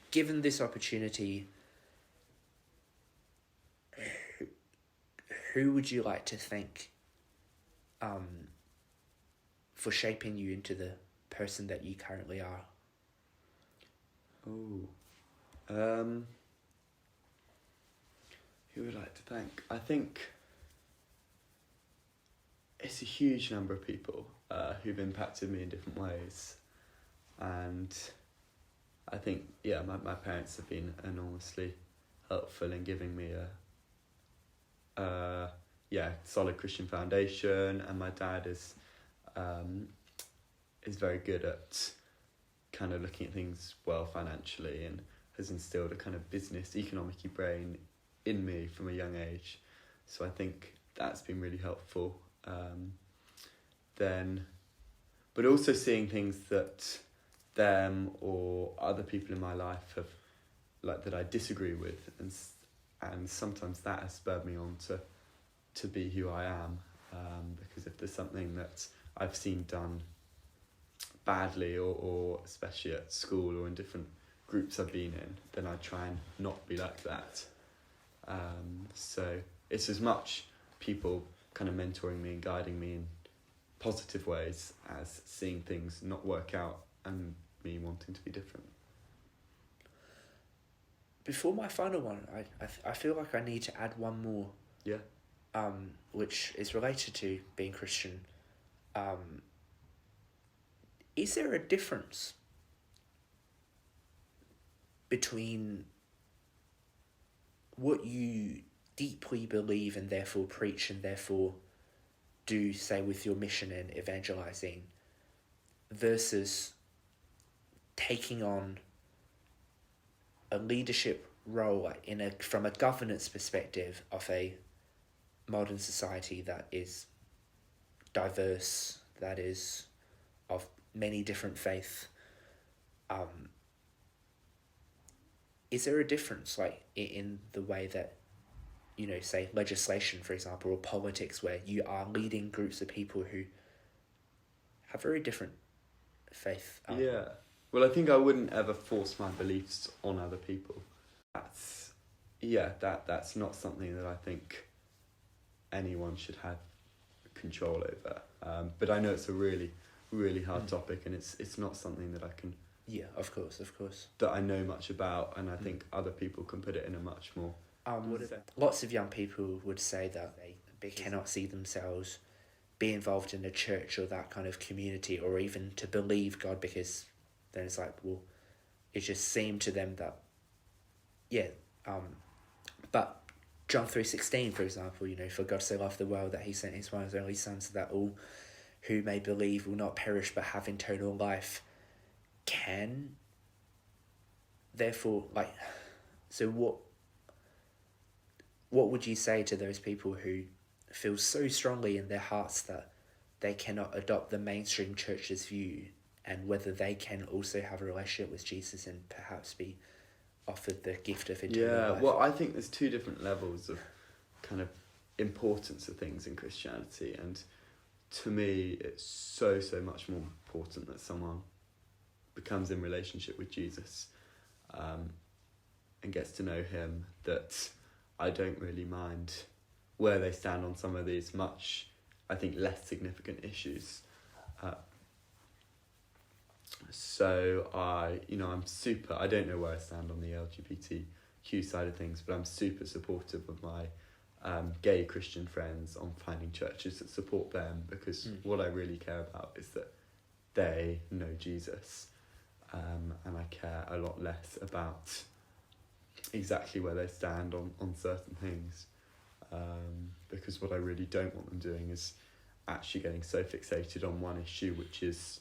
given this opportunity, who would you like to thank for shaping you into the person that you currently are? Who would I like to thank? I think it's a huge number of people who've impacted me in different ways. And I think, my parents have been enormously helpful in giving me a solid Christian foundation, and my dad is very good at kind of looking at things well financially, and has instilled a kind of business economic-y brain in me from a young age. So I think that's been really helpful. But also seeing things that them or other people in my life have, like, that I disagree with, and sometimes that has spurred me on to be who I am, because if there's something that I've seen done badly, or especially at school or in different groups I've been in, then I try and not be like that. So it's as much people kind of mentoring me and guiding me in positive ways as seeing things not work out and me wanting to be different. Before my final one, I feel like I need to add one more. Yeah. Which is related to being Christian. Is there a difference between what you deeply believe and therefore preach and therefore do, say, with your mission and evangelizing, versus taking on a leadership role from a governance perspective of a modern society that is diverse, that is of many different faiths? Is there a difference, like, in the way that, say legislation, for example, or politics, where you are leading groups of people who have very different faith? Well, I think I wouldn't ever force my beliefs on other people. That's not something that I think anyone should have control over. But I know it's a really, really hard topic, and it's not something that I can... Yeah, of course. That I know much about, and I think other people can put it in a much more... Lots of young people would say that they cannot see themselves be involved in a church or that kind of community, or even to believe God, because then it's like, well, it just seemed to them that, but John 3:16, for example, for God so loved the world that he sent his one and only son, so that all who may believe will not perish but have eternal life, can therefore, so what would you say to those people who feel so strongly in their hearts that they cannot adopt the mainstream church's view, and whether they can also have a relationship with Jesus and perhaps be offered the gift of eternal life? Well, I think there's two different levels of kind of importance of things in Christianity, and to me it's so much more important that someone becomes in relationship with Jesus and gets to know him, that I don't really mind where they stand on some of these much, I think, less significant issues. So I don't know where I stand on the LGBTQ side of things, but I'm super supportive of my gay Christian friends on finding churches that support them, because what I really care about is that they know Jesus, and I care a lot less about exactly where they stand on certain things, because what I really don't want them doing is actually getting so fixated on one issue, which is,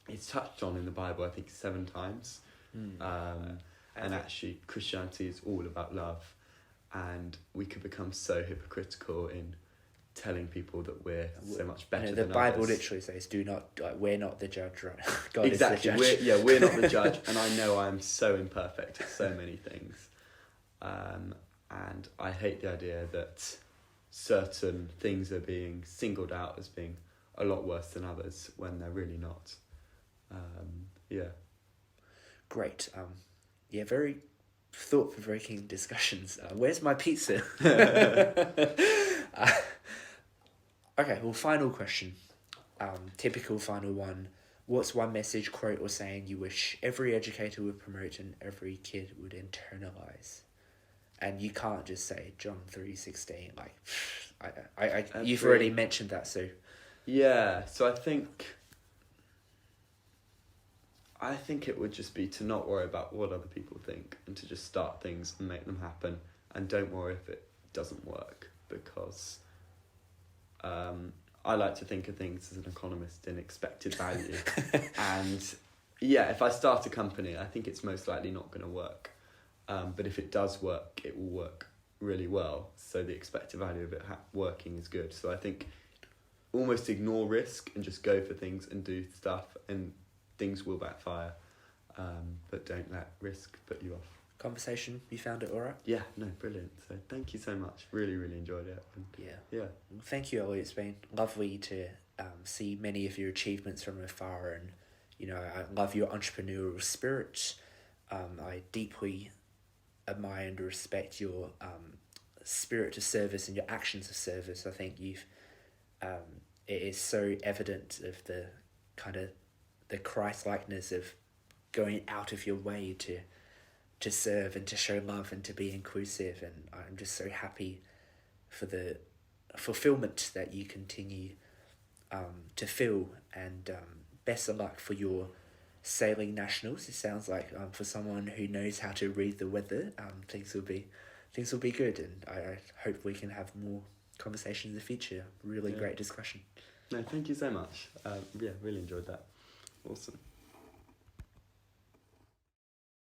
it's touched on in the Bible, I think 7 times. And actually Christianity is all about love, and we could become so hypocritical in telling people that we're so much better than others. The Bible literally says, we're not the judge, right? God exactly. is the judge. We're not the judge, and I know I'm so imperfect at so many things. And I hate the idea that certain things are being singled out as being a lot worse than others when they're really not. Great. Very thought-provoking discussions. Where's my pizza? Okay, well, final question. Typical final one. What's one message, quote, or saying you wish every educator would promote and every kid would internalize? And you can't just say John 3:16. Like, you've Agree. already mentioned that, so. Yeah, so I think it would just be to not worry about what other people think and to just start things and make them happen, and don't worry if it doesn't work, because I like to think of things as an economist in expected value. And yeah, if I start a company, I think it's most likely not going to work. But if it does work, it will work really well. So the expected value of it working is good. So I think almost ignore risk and just go for things and do stuff, and things will backfire. But don't let risk put you off. Conversation, you found it all right? Yeah, no, brilliant. So thank you so much. Really, really enjoyed it. And Yeah. Thank you, Olly. It's been lovely to see many of your achievements from afar, and I love your entrepreneurial spirit. I deeply admire and respect your spirit of service and your actions of service. I think it is so evident of the kind of the Christ-likeness of going out of your way to serve and to show love and to be inclusive, and I'm just so happy for the fulfillment that you continue to feel, and best of luck for your sailing nationals. It sounds like for someone who knows how to read the weather, things will be good, and I hope we can have more conversations in the future. Really great discussion. No, thank you so much. Yeah, really enjoyed that. Awesome.